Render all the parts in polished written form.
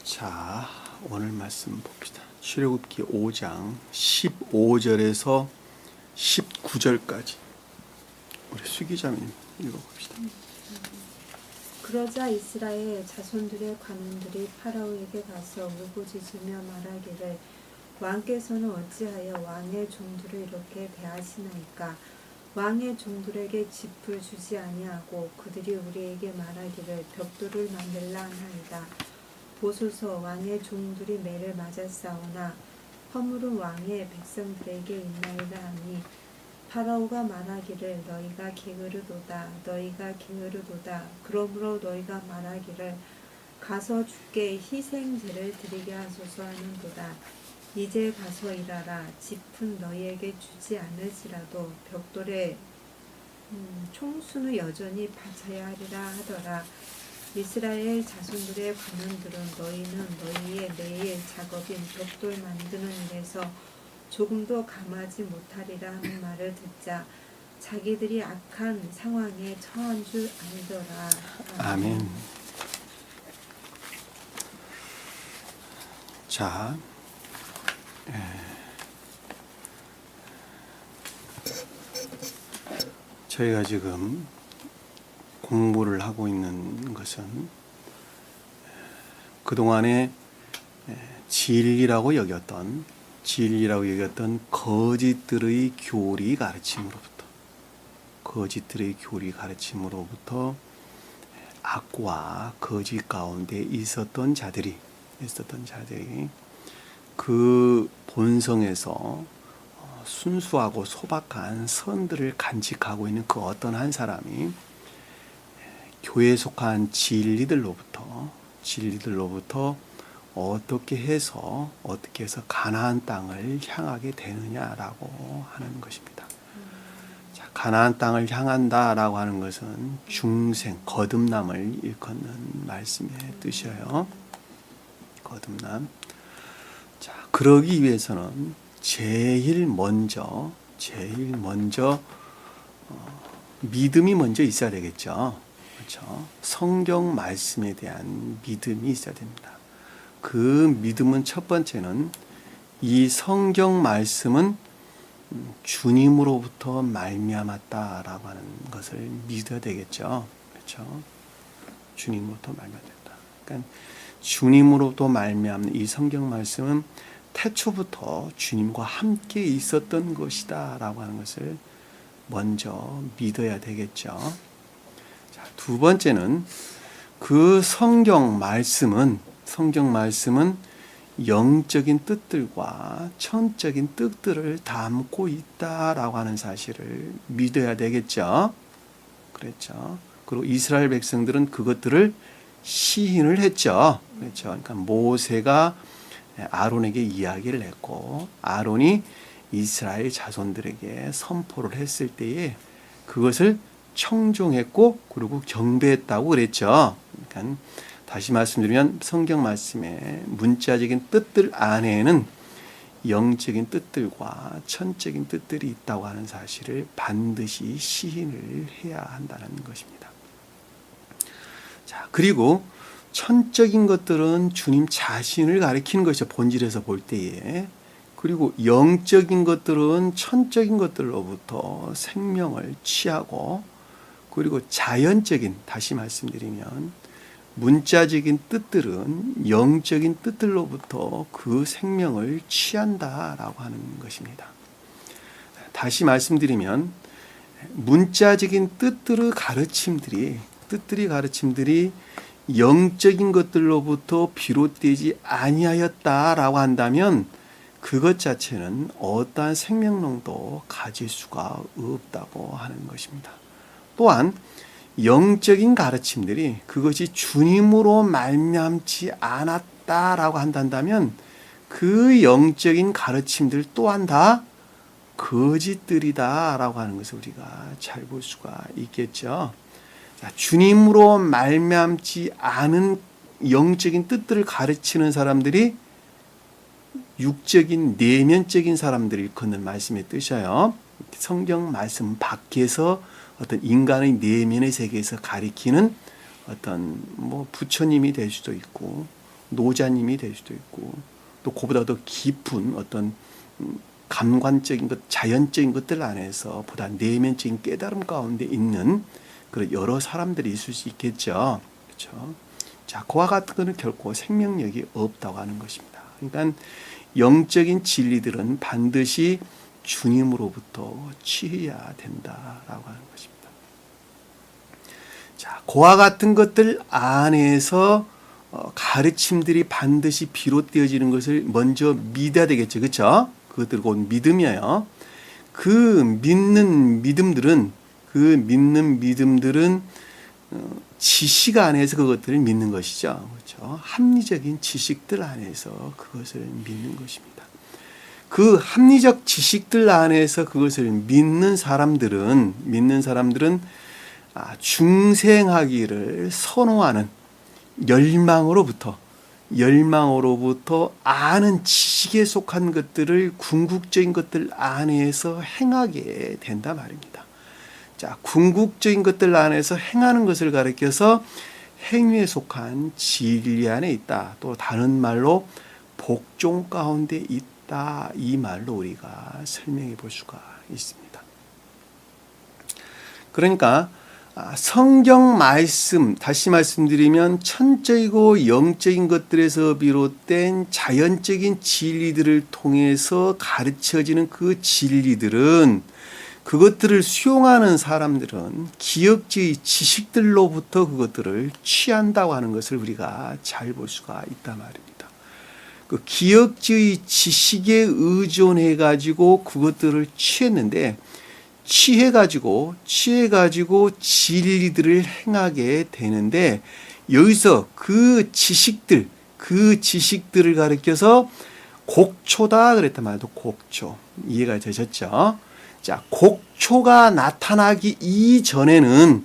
자, 오늘 말씀 봅시다. 출애굽기 5장 15절에서 19절까지 우리 수기자님 읽어봅시다. 그러자 이스라엘 자손들의 관원들이 파라오에게 가서 울부짖으며 말하기를 왕께서는 어찌하여 왕의 종들을 이렇게 대하시나이까? 왕의 종들에게 짚을 주지 아니하고 그들이 우리에게 말하기를 벽돌을 만들라 하나이다. 보소서, 왕의 종들이 매를 맞았사오나 허물은 왕의 백성들에게 있나이다 하니 파라오가 말하기를 너희가 게으르도다. 그러므로 너희가 말하기를 가서 주께 희생제를 드리게 하소서 하는도다. 이제 가서 일하라. 짚은 너희에게 주지 않을지라도 벽돌의 총수는 여전히 바쳐야 하리라 하더라. 이스라엘 자손들의 관원들은 너희는 너희의 매일 작업인 벽돌 만드는 일에서 조금도 감하지 못하리라 하는 말을 듣자 자기들이 악한 상황에 처한 줄 알더라. 아멘. 자, 저희가 지금 공부를 하고 있는 것은 그동안에 진리라고 여겼던 거짓들의 교리 가르침으로부터 악과 거짓 가운데 있었던 자들이 그 본성에서 순수하고 소박한 선들을 간직하고 있는 그 어떤 한 사람이 교회에 속한 진리들로부터 어떻게 해서 가나안 땅을 향하게 되느냐라고 하는 것입니다. 자, 가나안 땅을 향한다라고 하는 것은 중생, 거듭남을 일컫는 말씀의 뜻이에요. 거듭남. 자, 그러기 위해서는 제일 먼저 믿음이 먼저 있어야 되겠죠. 그렇죠? 성경 말씀에 대한 믿음이 있어야 됩니다. 그 믿음은 첫 번째는 이 성경 말씀은 주님으로부터 말미암았다라고 하는 것을 믿어야 되겠죠. 그렇죠? 주님으로부터 말미암았다. 그러니까 주님으로부터 말미암는 이 성경 말씀은 태초부터 주님과 함께 있었던 것이다라고 하는 것을 먼저 믿어야 되겠죠. 자, 두 번째는 그 성경 말씀은 영적인 뜻들과 천적인 뜻들을 담고 있다라고 하는 사실을 믿어야 되겠죠. 그렇죠. 그리고 이스라엘 백성들은 그것들을 시인을 했죠. 그렇죠. 그러니까 모세가 아론에게 이야기를 했고 아론이 이스라엘 자손들에게 선포를 했을 때에 그것을 청종했고 그리고 경배했다고 그랬죠. 그러니까 다시 말씀드리면 성경 말씀의 문자적인 뜻들 안에는 영적인 뜻들과 천적인 뜻들이 있다고 하는 사실을 반드시 시인을 해야 한다는 것입니다. 자, 그리고 천적인 것들은 주님 자신을 가리키는 것이죠. 본질에서 볼 때에. 그리고 영적인 것들은 천적인 것들로부터 생명을 취하고 그리고 자연적인, 다시 말씀드리면 문자적인 뜻들은 영적인 뜻들로부터 그 생명을 취한다라고 하는 것입니다. 다시 말씀드리면 문자적인 뜻들의 가르침들이 영적인 것들로부터 비롯되지 아니하였다라고 한다면 그것 자체는 어떠한 생명력도 가질 수가 없다고 하는 것입니다. 또한 영적인 가르침들이 그것이 주님으로 말미암지 않았다라고 한다면 그 영적인 가르침들 또한 다 거짓들이다라고 하는 것을 우리가 잘 볼 수가 있겠죠. 자, 주님으로 말미암지 않은 영적인 뜻들을 가르치는 사람들이 육적인 내면적인 사람들을 일컫는 말씀의 뜻이에요. 성경 말씀 밖에서 어떤 인간의 내면의 세계에서 가리키는 어떤 부처님이 될 수도 있고 노자님이 될 수도 있고, 또 그보다 더 깊은 어떤 감관적인 것, 자연적인 것들 안에서 보다 내면적인 깨달음 가운데 있는 그런 여러 사람들이 있을 수 있겠죠. 그렇죠? 자, 그와 같은 것은 결코 생명력이 없다고 하는 것입니다. 그러니까 영적인 진리들은 반드시 주님으로부터 취해야 된다라고 하는 것입니다. 자, 그와 같은 것들 안에서 가르침들이 반드시 비롯되어지는 것을 먼저 믿어야 되겠죠. 그렇죠? 그것들 곧 믿음이에요. 그 믿는 믿음들은 지식 안에서 그것들을 믿는 것이죠. 그렇죠? 합리적인 지식들 안에서 그것을 믿는 것입니다. 그 합리적 지식들 안에서 그것을 믿는 사람들은 중생하기를 선호하는 열망으로부터 아는 지식에 속한 것들을 궁극적인 것들 안에서 행하게 된다 말입니다. 자, 궁극적인 것들 안에서 행하는 것을 가리켜서 행위에 속한 진리 안에 있다. 또 다른 말로 복종 가운데 있다. 이 말로 우리가 설명해 볼 수가 있습니다. 그러니까 성경 말씀, 다시 말씀드리면 천적이고 영적인 것들에서 비롯된 자연적인 진리들을 통해서 가르쳐지는 그 진리들은, 그것들을 수용하는 사람들은 기억지의 지식들로부터 그것들을 취한다고 하는 것을 우리가 잘 볼 수가 있단 말입니다. 그 기억지의 지식에 의존해 가지고 그것들을 취해가지고 진리들을 행하게 되는데, 여기서 그 지식들을 가리켜서 곡초다 그랬단 말이에요. 곡초. 이해가 되셨죠? 자, 곡초가 나타나기 이전에는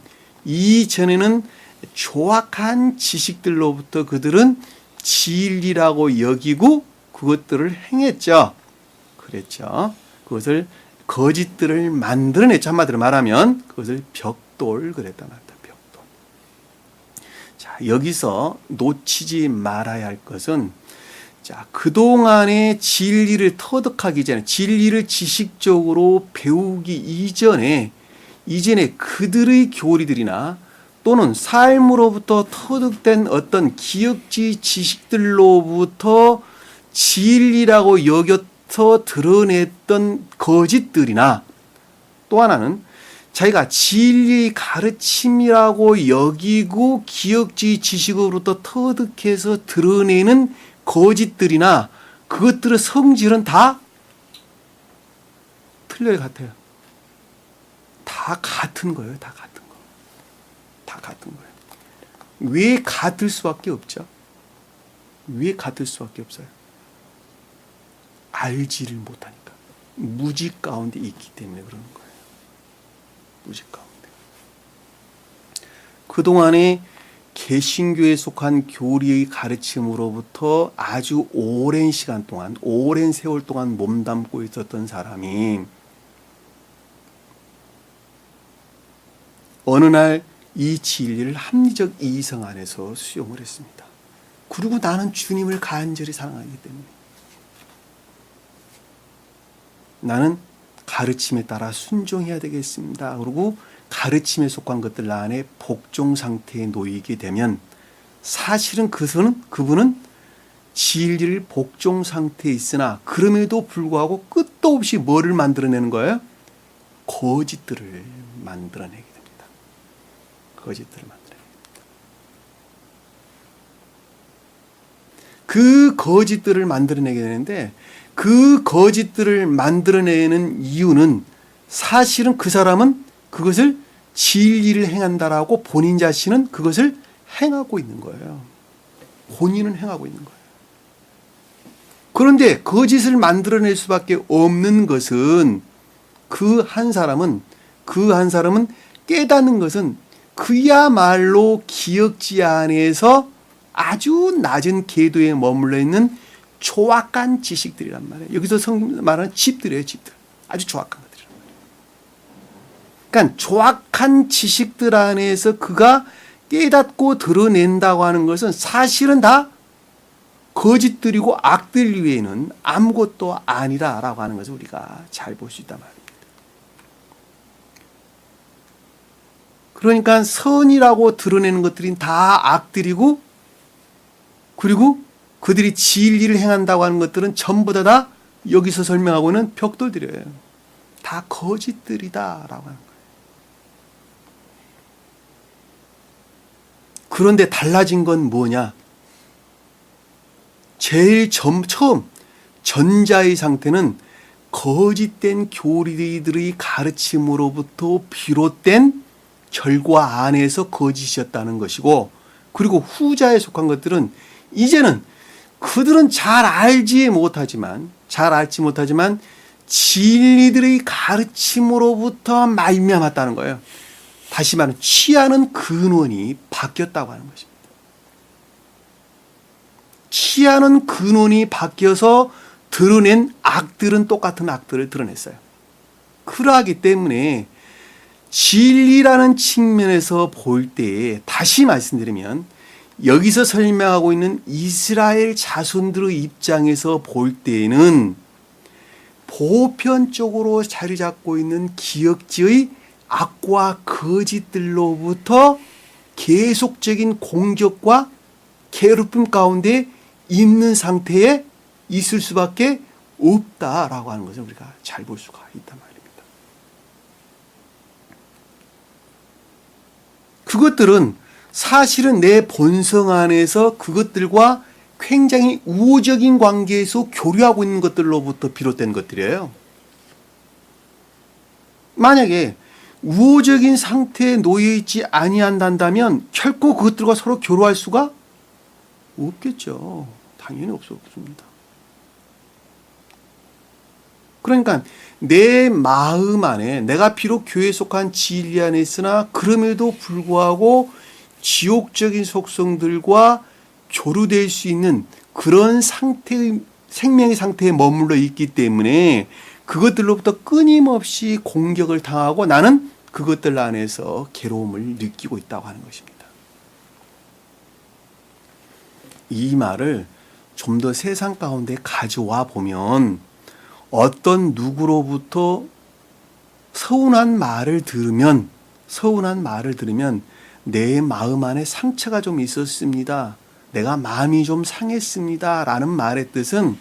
조악한 지식들로부터 그들은 진리라고 여기고 그것들을 행했죠. 그랬죠. 그것을 거짓들을 만들어냈죠. 한마디로 말하면 그것을 벽돌 그랬단 말이다. 벽돌. 자, 여기서 놓치지 말아야 할 것은, 자, 그동안의 진리를 터득하기 전에, 진리를 지식적으로 배우기 이전에 그들의 교리들이나 또는 삶으로부터 터득된 어떤 기억지 지식들로부터 진리라고 여겨서 드러냈던 거짓들이나, 또 하나는 자기가 진리의 가르침이라고 여기고 기억지 지식으로부터 터득해서 드러내는 거짓들이나, 그것들의 성질은 다 틀려요. 같아요. 다 같은 거예요. 다 같은 거예요. 왜 같을 수밖에 없죠? 왜 같을 수밖에 없어요? 알지를 못하니까. 무지 가운데 있기 때문에 그러는 거예요. 무지 가운데. 그동안에 개신교에 속한 교리의 가르침으로부터 아주 오랜 시간 동안, 오랜 세월 동안 몸담고 있었던 사람이 어느 날 이 진리를 합리적 이성 안에서 수용을 했습니다. 그리고 나는 주님을 간절히 사랑하기 때문에 나는 가르침에 따라 순종해야 되겠습니다. 그리고 가르침에 속한 것들 안에 복종 상태에 놓이게 되면, 사실은 그분은 진리를 복종 상태에 있으나 그럼에도 불구하고 끝도 없이 뭐를 만들어내는 거예요? 거짓들을 만들어내게 됩니다. 거짓들을 만들어내게 됩니다. 그 거짓들을 만들어내게 되는데, 그 거짓들을 만들어내는 이유는 사실은 그 사람은 그것을 진리를 행한다라고 본인 자신은 그것을 행하고 있는 거예요. 본인은 행하고 있는 거예요. 그런데 거짓을 만들어낼 수밖에 없는 것은 그 한 사람은 깨닫는 것은 그야말로 기억지 안에서 아주 낮은 궤도에 머물러 있는 조악한 지식들이란 말이에요. 여기서 성경 말하는 집들이에요. 집들. 아주 조악한 것들이란 말이에요. 그러니까 조악한 지식들 안에서 그가 깨닫고 드러낸다고 하는 것은 사실은 다 거짓들이고 악들 외에는 아무것도 아니다라고 하는 것을 우리가 잘 볼 수 있단 말입니다. 그러니까 선이라고 드러내는 것들이 다 악들이고, 그리고 그들이 진리를 행한다고 하는 것들은 전부 다 여기서 설명하고 있는 벽돌들이에요. 다 거짓들이다라고 하는 거예요. 그런데 달라진 건 뭐냐? 제일 처음 전자의 상태는 거짓된 교리들의 가르침으로부터 비롯된 결과 안에서 거짓이었다는 것이고, 그리고 후자에 속한 것들은 이제는 그들은 잘 알지 못하지만 진리들의 가르침으로부터 말미암았다는 거예요. 다시 말하면 취하는 근원이 바뀌었다고 하는 것입니다. 취하는 근원이 바뀌어서 드러낸 악들은 똑같은 악들을 드러냈어요. 그러하기 때문에 진리라는 측면에서 볼 때 다시 말씀드리면 여기서 설명하고 있는 이스라엘 자손들의 입장에서 볼 때는 보편적으로 자리 잡고 있는 기역지의 악과 거짓들로부터 계속적인 공격과 괴롭힘 가운데 있는 상태에 있을 수밖에 없다라고 하는 것을 우리가 잘 볼 수가 있단 말입니다. 그것들은 사실은 내 본성 안에서 그것들과 굉장히 우호적인 관계에서 교류하고 있는 것들로부터 비롯된 것들이에요. 만약에 우호적인 상태에 놓여 있지 아니한다면 결코 그것들과 서로 교류할 수가 없겠죠. 당연히 없습니다. 그러니까 내 마음 안에 내가 비록 교회에 속한 진리 안에 있으나 그럼에도 불구하고 지옥적인 속성들과 교류될 수 있는 그런 상태의 생명의 상태에 머물러 있기 때문에 그것들로부터 끊임없이 공격을 당하고 나는 그것들 안에서 괴로움을 느끼고 있다고 하는 것입니다. 이 말을 좀 더 세상 가운데 가져와 보면 어떤 누구로부터 서운한 말을 들으면 내 마음 안에 상처가 좀 있었습니다. 내가 마음이 좀 상했습니다. 라는 말의 뜻은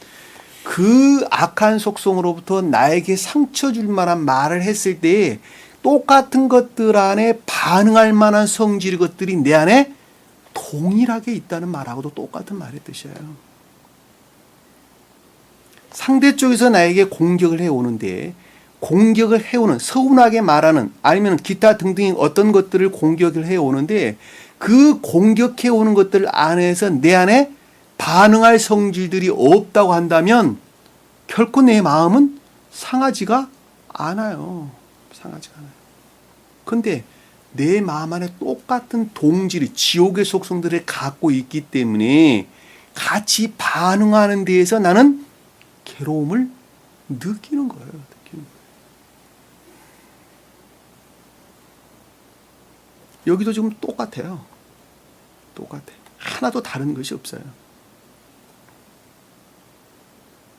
그 악한 속성으로부터 나에게 상처 줄 만한 말을 했을 때에 똑같은 것들 안에 반응할 만한 성질의 것들이 내 안에 동일하게 있다는 말하고도 똑같은 말의 뜻이에요. 상대 쪽에서 나에게 공격을 해오는데 공격을 해오는 서운하게 말하는 아니면 기타 등등의 어떤 것들을 공격을 해오는데 그 공격해오는 것들 안에서 내 안에 반응할 성질들이 없다고 한다면 결코 내 마음은 상하지가 않아요. 그런데 내 마음 안에 똑같은 동질이 지옥의 속성들을 갖고 있기 때문에 같이 반응하는 데에서 나는 괴로움을 느끼는 거예요. 여기도 지금 똑같아요. 하나도 다른 것이 없어요.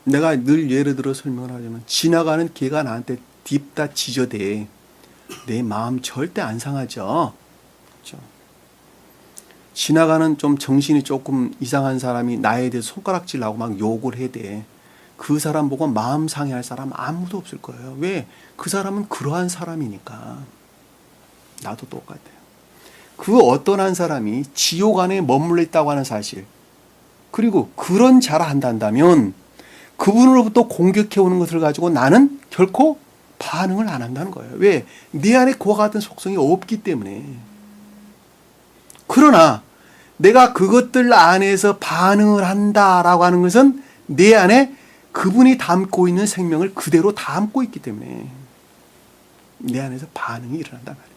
내가 늘 예를 들어 설명을 하자면 지나가는 개가 나한테 딥다 지저대. 내 마음 절대 안 상하죠. 그렇죠? 지나가는 좀 정신이 조금 이상한 사람이 나에 대해서 손가락질 나고 막 욕을 해대. 그 사람 보고 마음 상해할 사람 아무도 없을 거예요. 왜? 그 사람은 그러한 사람이니까. 나도 똑같아요. 그 어떤 한 사람이 지옥 안에 머물러 있다고 하는 사실, 그리고 그런 자라 한다면 그분으로부터 공격해오는 것을 가지고 나는 결코 반응을 안 한다는 거예요. 왜? 내 안에 그와 같은 속성이 없기 때문에. 그러나 내가 그것들 안에서 반응을 한다라고 하는 것은 내 안에 그분이 담고 있는 생명을 그대로 담고 있기 때문에 내 안에서 반응이 일어난단 말입니다.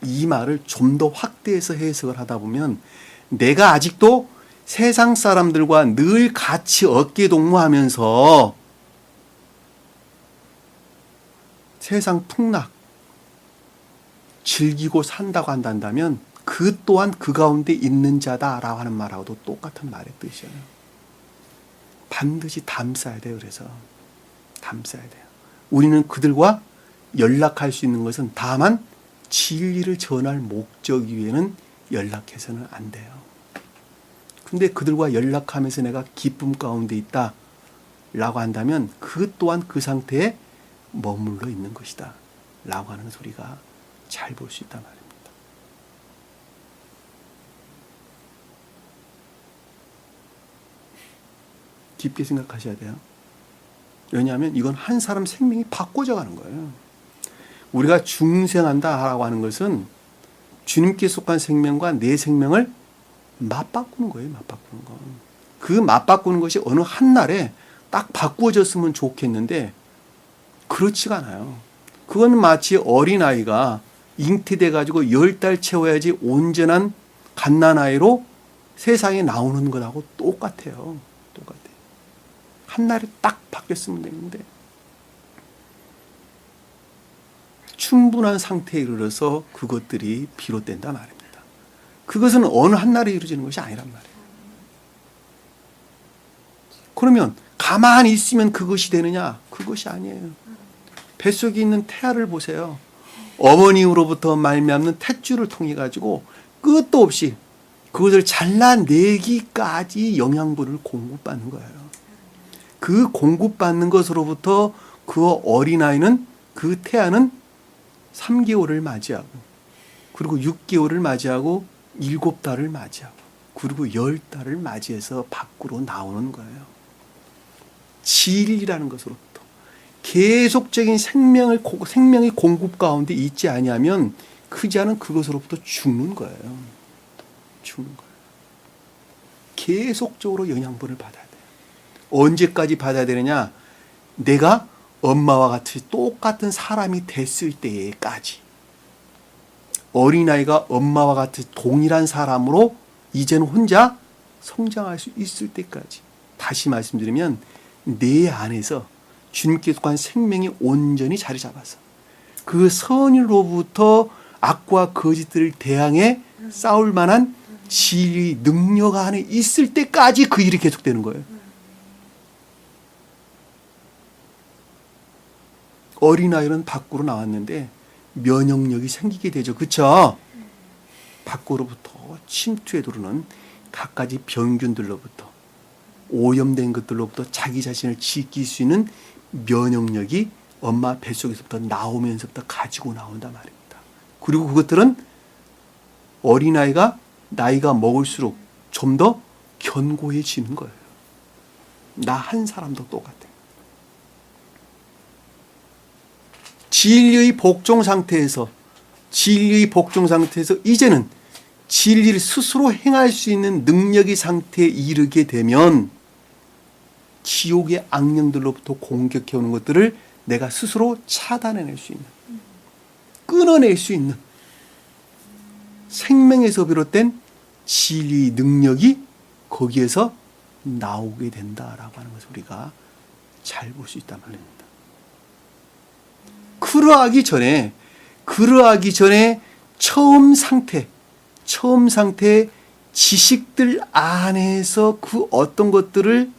이 말을 좀 더 확대해서 해석을 하다 보면 내가 아직도 세상 사람들과 늘 같이 어깨동무하면서 세상 풍락 즐기고 산다고 한다면 그 또한 그 가운데 있는 자다라고 하는 말하고도 똑같은 말의 뜻이에요. 반드시 담싸야 돼요. 그래서 담싸야 돼요. 우리는 그들과 연락할 수 있는 것은 다만 진리를 전할 목적 이외에는 연락해서는 안 돼요. 근데 그들과 연락하면서 내가 기쁨 가운데 있다 라고 한다면 그 또한 그 상태에 머물러 있는 것이다 라고 하는 소리가 잘 볼 수 있단 말입니다. 깊게 생각하셔야 돼요. 왜냐하면 이건 한 사람 생명이 바꿔져 가는 거예요. 우리가 중생한다라고 하는 것은 주님께 속한 생명과 내 생명을 맞바꾸는 거예요. 맞바꾸는 거. 그 맞바꾸는 것이 어느 한날에 딱 바꾸어졌으면 좋겠는데 그렇지가 않아요. 그건 마치 어린아이가 잉태돼 가지고 10달 채워야지 온전한 갓난아이로 세상에 나오는 것하고 똑같아요. 똑같아요. 한날에 딱 바뀌었으면 되는데 충분한 상태에 이르러서 그것들이 비롯된다 말입니다. 그것은 어느 한날에 이루어지는 것이 아니란 말이에요. 그러면 가만히 있으면 그것이 되느냐? 그것이 아니에요. 뱃속에 있는 태아를 보세요. 어머니로부터 말미암는 탯줄을 통해 가지고 끝도 없이 그것을 잘라내기까지 영양분을 공급받는 거예요. 그 공급받는 것으로부터 그 어린아이는 그 태아는 3개월을 맞이하고 그리고 6개월을 맞이하고 7달을 맞이하고 그리고 10달을 맞이해서 밖으로 나오는 거예요. 진리라는 것으로부터 계속적인 생명이 공급 가운데 있지 아니하면 크지 않은 그것으로부터 죽는 거예요. 죽는 거예요. 계속적으로 영양분을 받아야 돼요. 언제까지 받아야 되느냐? 내가 엄마와 같이 똑같은 사람이 됐을 때까지. 어린아이가 엄마와 같이 동일한 사람으로 이제는 혼자 성장할 수 있을 때까지. 다시 말씀드리면 내 안에서 주님께 속한 생명이 온전히 자리 잡아서 그 선의로부터 악과 거짓들을 대항해 싸울 만한 진리 능력 안에 있을 때까지 그 일이 계속되는 거예요. 어린아이는 밖으로 나왔는데 면역력이 생기게 되죠. 그렇죠? 밖으로부터 침투해 들어오는 갖가지 병균들로부터 오염된 것들로부터 자기 자신을 지킬 수 있는 면역력이 엄마 뱃속에서부터 나오면서부터 가지고 나온단 말입니다. 그리고 그것들은 어린아이가 나이가 먹을수록 좀 더 견고해지는 거예요. 나 한 사람도 똑같아요. 진리의 복종 상태에서 이제는 진리를 스스로 행할 수 있는 능력의 상태에 이르게 되면 지옥의 악령들로부터 공격해오는 것들을 내가 스스로 차단해낼 수 있는, 끊어낼 수 있는 생명에서 비롯된 진리의 능력이 거기에서 나오게 된다라고 하는 것을 우리가 잘 볼 수 있단 말입니다. 그러하기 전에 처음 상태 지식들 안에서 그 어떤 것들을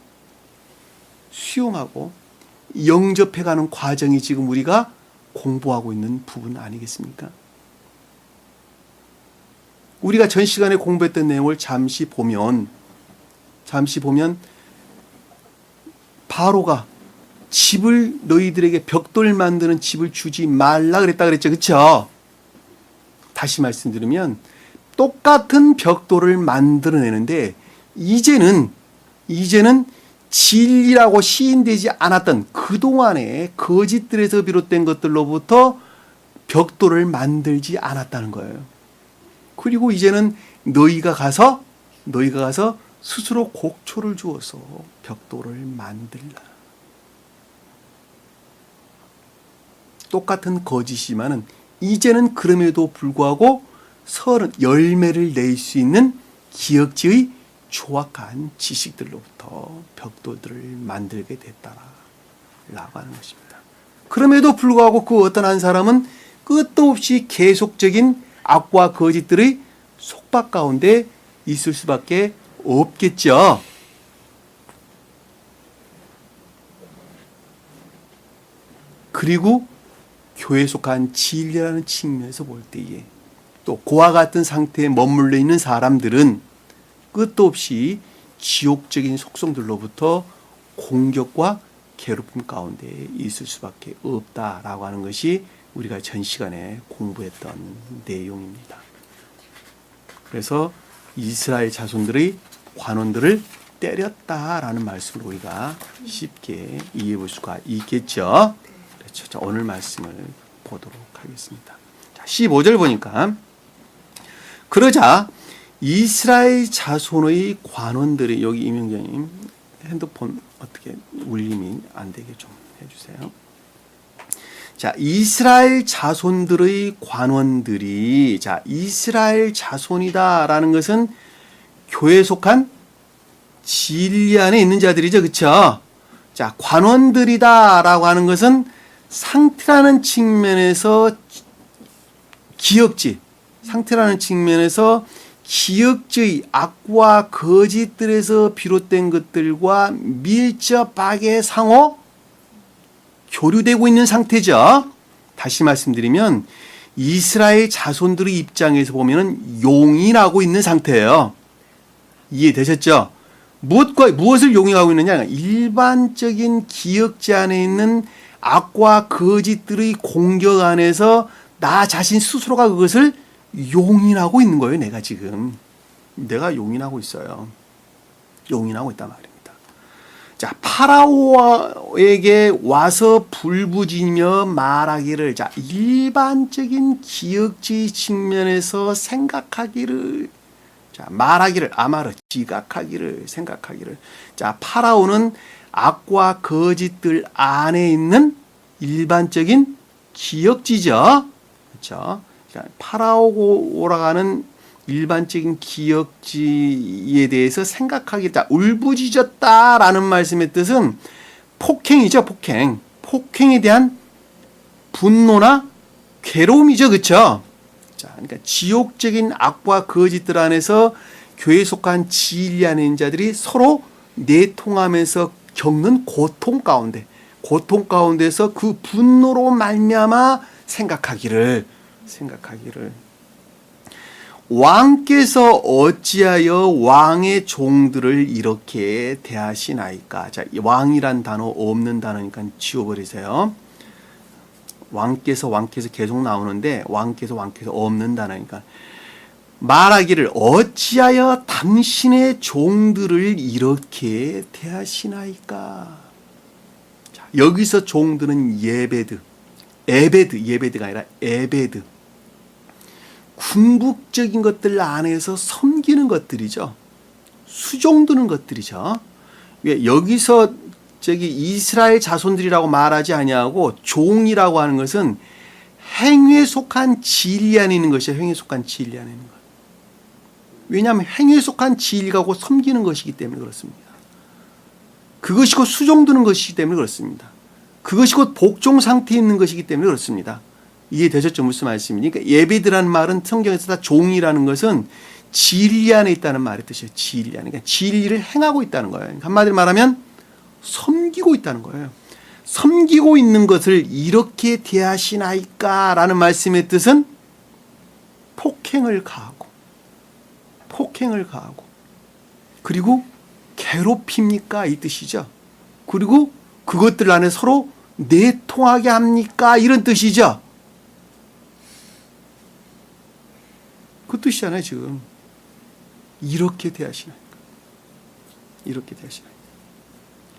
수용하고 영접해가는 과정이 지금 우리가 공부하고 있는 부분 아니겠습니까? 우리가 전 시간에 공부했던 내용을 잠시 보면 바로가 집을 너희들에게 벽돌 만드는 집을 주지 말라 그랬다 그랬죠. 그렇죠? 다시 말씀드리면 똑같은 벽돌을 만들어내는데 이제는 진리라고 시인되지 않았던 그동안의 거짓들에서 비롯된 것들로부터 벽돌을 만들지 않았다는 거예요. 그리고 이제는 너희가 가서 스스로 곡초를 주어서 벽돌을 만들라. 똑같은 거짓이지만은 이제는 그럼에도 불구하고 열매를 낼 수 있는 기억지의 조악한 지식들로부터 벽돌들을 만들게 됐다라고 하는 것입니다. 그럼에도 불구하고 그 어떤 한 사람은 끝도 없이 계속적인 악과 거짓들의 속박 가운데 있을 수밖에 없겠죠. 그리고 교회에 속한 진리라는 측면에서 볼 때에 또 그와 같은 상태에 머물러 있는 사람들은 끝도 없이 지옥적인 속성들로부터 공격과 괴롭힘 가운데 있을 수밖에 없다라고 하는 것이 우리가 전 시간에 공부했던 내용입니다. 그래서 이스라엘 자손들의 관원들을 때렸다라는 말씀을 우리가 쉽게 이해해 볼 수가 있겠죠. 그렇죠. 자, 오늘 말씀을 보도록 하겠습니다. 자, 15절 보니까 그러자 이스라엘 자손의 관원들이, 여기 이명자님 핸드폰 어떻게 울림이 안 되게 좀 해주세요. 자, 이스라엘 자손들의 관원들이, 자, 이스라엘 자손이다라는 것은 교회에 속한 진리 안에 있는 자들이죠. 그렇죠? 자, 관원들이다라고 하는 것은 상태라는 측면에서 상태라는 측면에서 기억주의, 악과 거짓들에서 비롯된 것들과 밀접하게 상호 교류되고 있는 상태죠. 다시 말씀드리면 이스라엘 자손들의 입장에서 보면은 용인하고 있는 상태예요. 이해되셨죠? 무엇을 용인하고 있느냐? 일반적인 기억지 안에 있는 악과 거짓들의 공격 안에서 나 자신 스스로가 그것을 용인하고 있는 거예요. 내가 용인하고 있어요. 용인하고 있단 말입니다. 자, 파라오에게 와서 불부지며 말하기를, 자, 일반적인 기억지 측면에서 생각하기를, 자, 말하기를, 아마르, 지각하기를, 생각하기를. 자, 파라오는 악과 거짓들 안에 있는 일반적인 기억지죠. 그렇죠? 자, 파라오라고 하는 일반적인 기억지에 대해서 생각하기, 자, 울부짖었다라는 말씀의 뜻은 폭행이죠, 폭행. 폭행에 대한 분노나 괴로움이죠, 그렇죠? 자, 그러니까 지옥적인 악과 거짓들 안에서 교회에 속한 진리 안에 있는 자들이 서로 내통하면서 겪는 고통 가운데서 그 분노로 말미암아 생각하기를. 왕께서 어찌하여 왕의 종들을 이렇게 대하시나이까? 자, 왕이란 단어 없는 단어니까 지워버리세요. 왕께서 계속 나오는데 왕께서 없는 단어니까 말하기를 어찌하여 당신의 종들을 이렇게 대하시나이까? 자, 여기서 종들은 예배드가 아니라 에베드. 궁극적인 것들 안에서 섬기는 것들이죠. 수종드는 것들이죠. 왜 여기서 이스라엘 자손들이라고 말하지 아니하고 종이라고 하는 것은 행위에 속한 진리 안에 있는 것이에요. 행위에 속한 진리 안에 있는 것. 왜냐하면 행위에 속한 진리가 곧 섬기는 것이기 때문에 그렇습니다. 그것이 곧 수종드는 것이기 때문에 그렇습니다. 그것이 곧 복종 상태에 있는 것이기 때문에 그렇습니다. 이해되셨죠? 무슨 말씀이니까 그러니까 예배드라는 말은 성경에서 다 종이라는 것은 진리 안에 있다는 말의 뜻이에요. 진리 안에. 그러니까 진리를 행하고 있다는 거예요. 한마디로 말하면 섬기고 있다는 거예요. 섬기고 있는 것을 이렇게 대하시나이까? 라는 말씀의 뜻은 폭행을 가하고 그리고 괴롭힙니까? 이 뜻이죠. 그리고 그것들 안에 서로 내통하게 합니까? 이런 뜻이죠. 그 뜻이잖아요, 지금. 이렇게 대하시나이까?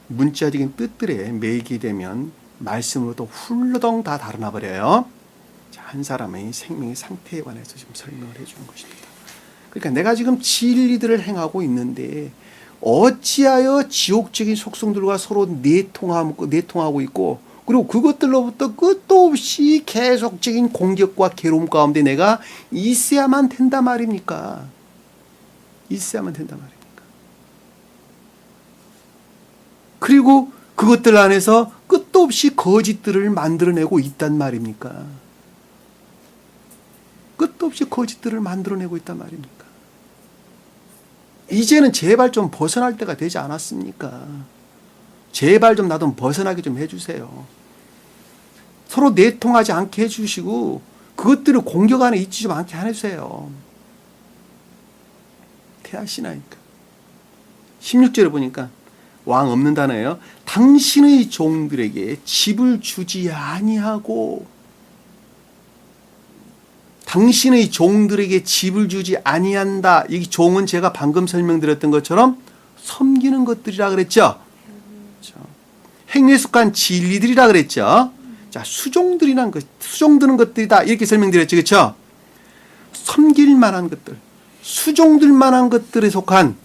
문자적인 뜻들에 매이게 되면 말씀으로도 훌러덩 다 달아나 버려요. 자, 한 사람의 생명의 상태에 관해서 지금 설명을 해주는 것입니다. 그러니까 내가 지금 진리들을 행하고 있는데 어찌하여 지옥적인 속성들과 서로 내통하고 있고 그리고 그것들로부터 끝도 없이 계속적인 공격과 괴로움 가운데 내가 있어야만 된단 말입니까? 그리고 그것들 안에서 끝도 없이 거짓들을 만들어내고 있단 말입니까? 끝도 끊임없이 거짓들을 만들어내고 있단 말입니까? 이제는 제발 좀 벗어날 때가 되지 않았습니까? 제발 좀 나도 벗어나게 좀 해주세요. 서로 내통하지 않게 해주시고 그것들을 공격 안에 있지 좀 않게 해주세요. 태하시나이까. 16절에 보니까 왕 없는 단어예요. 당신의 종들에게 집을 주지 아니하고, 당신의 종들에게 집을 주지 아니한다. 이 종은 제가 방금 설명드렸던 것처럼 섬기는 것들이라 그랬죠. 행위에 속한 진리들이라 그랬죠. 자, 수종들이란 것, 수종드는 것들이다. 이렇게 설명드렸죠. 그렇죠? 섬길 만한 것들, 수종들 만한 것들에 속한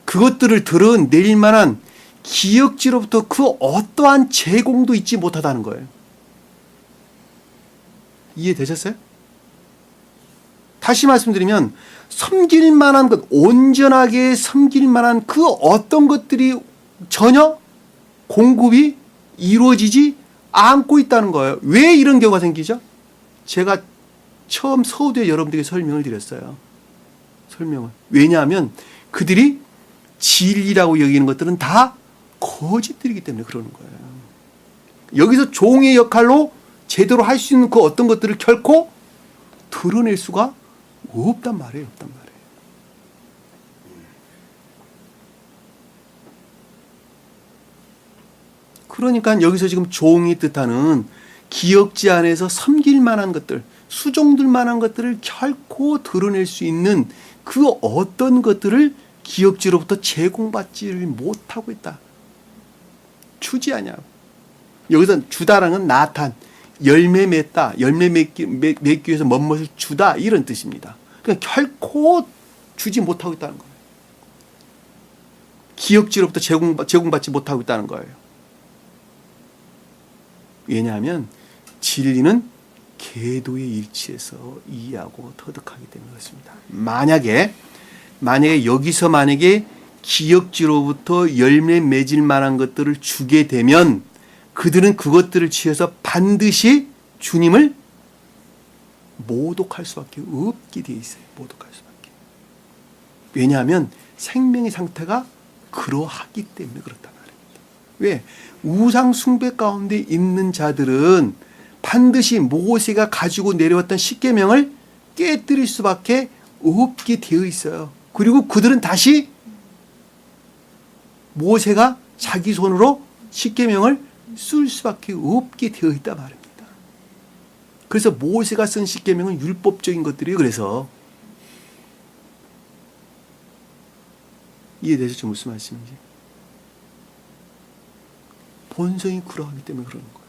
그것들을 드러낼 만한 기역지로부터 그 어떠한 제공도 있지 못하다는 거예요. 이해되셨어요? 다시 말씀드리면 섬길 만한 것, 온전하게 섬길 만한 그 어떤 것들이 전혀 공급이 이루어지지 않고 있다는 거예요. 왜 이런 경우가 생기죠? 제가 처음 서두에 여러분들에게 설명을 드렸어요. 설명을. 왜냐하면 그들이 진리라고 여기는 것들은 다 거짓들이기 때문에 그러는 거예요. 여기서 종의 역할로 제대로 할 수 있는 그 어떤 것들을 결코 드러낼 수가 없단 말이에요. 없단 말이에요. 그러니까 여기서 지금 종이 뜻하는 기역지 안에서 섬길 만한 것들, 수종들 만한 것들을 결코 드러낼 수 있는 그 어떤 것들을 기역지로부터 제공받지를 못하고 있다. 주지 않냐고. 여기서 주다라는 건 나탄, 열매 맺다, 열매 맺기 위해서 멋을 주다 이런 뜻입니다. 그러니까 결코 주지 못하고 있다는 거예요. 기역지로부터 제공받지 못하고 있다는 거예요. 왜냐하면 진리는 계도의 일치에서 이해하고 터득하기 때문에 그렇습니다. 만약에 여기서 기역지로부터 열매 맺을 만한 것들을 주게 되면 그들은 그것들을 취해서 반드시 주님을 모독할 수밖에 없게 되어 있어요. 모독할 수밖에. 왜냐하면 생명의 상태가 그러하기 때문에 그렇단 말입니다. 왜? 우상 숭배 가운데 있는 자들은 반드시 모세가 가지고 내려왔던 십계명을 깨뜨릴 수밖에 없게 되어 있어요. 그리고 그들은 다시 모세가 자기 손으로 십계명을 쓸 수밖에 없게 되어 있단 말입니다. 그래서 모세가 쓴 십계명은 율법적인 것들이에요. 그래서 이해되셨죠? 무슨 말씀인지. 본성이 그러하기 때문에 그러는 거예요.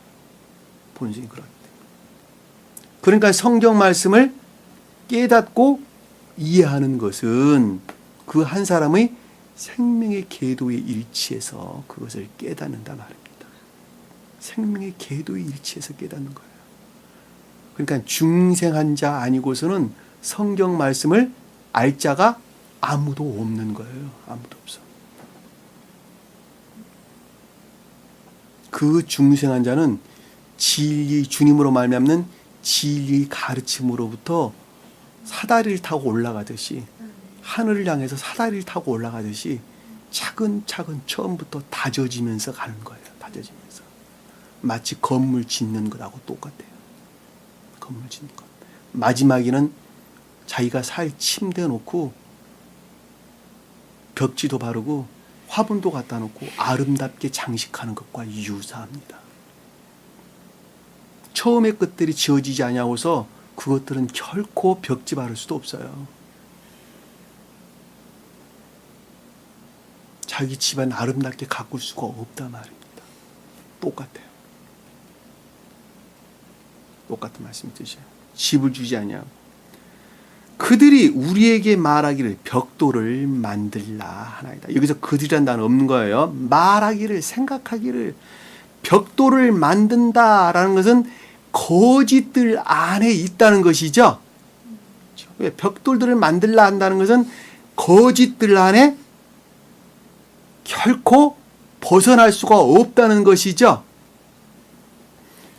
본성이 그러하기 때문에. 그러니까 성경 말씀을 깨닫고 이해하는 것은 그 한 사람의 생명의 궤도의 일치에서 그것을 깨닫는다 말입니다. 생명의 궤도의 일치에서 깨닫는 거예요. 그러니까 중생한 자 아니고서는 성경 말씀을 알 자가 아무도 없는 거예요. 아무도 없어. 그 중생한 자는 진리, 주님으로 말미암는 진리 가르침으로부터 사다리를 타고 올라가듯이, 하늘을 향해서 사다리를 타고 올라가듯이 차근차근 처음부터 다져지면서 가는 거예요. 다져지면서. 마치 건물 짓는 것하고 똑같아요. 건물 짓는 것. 마지막에는 자기가 살 침대 놓고 벽지도 바르고 화분도 갖다 놓고 아름답게 장식하는 것과 유사합니다. 처음에 것들이 지어지지 않냐고서 그것들은 결코 벽지 바를 수도 없어요. 자기 집안 아름답게 가꿀 수가 없단 말입니다. 똑같아요. 똑같은 말씀 뜻이에요. 집을 주지 않냐. 그들이 우리에게 말하기를 벽돌을 만들라 하나이다. 여기서 그들이란 단어 없는 거예요. 말하기를, 생각하기를 벽돌을 만든다라는 것은 거짓들 안에 있다는 것이죠. 왜 벽돌들을 만들라 한다는 것은 거짓들 안에 결코 벗어날 수가 없다는 것이죠.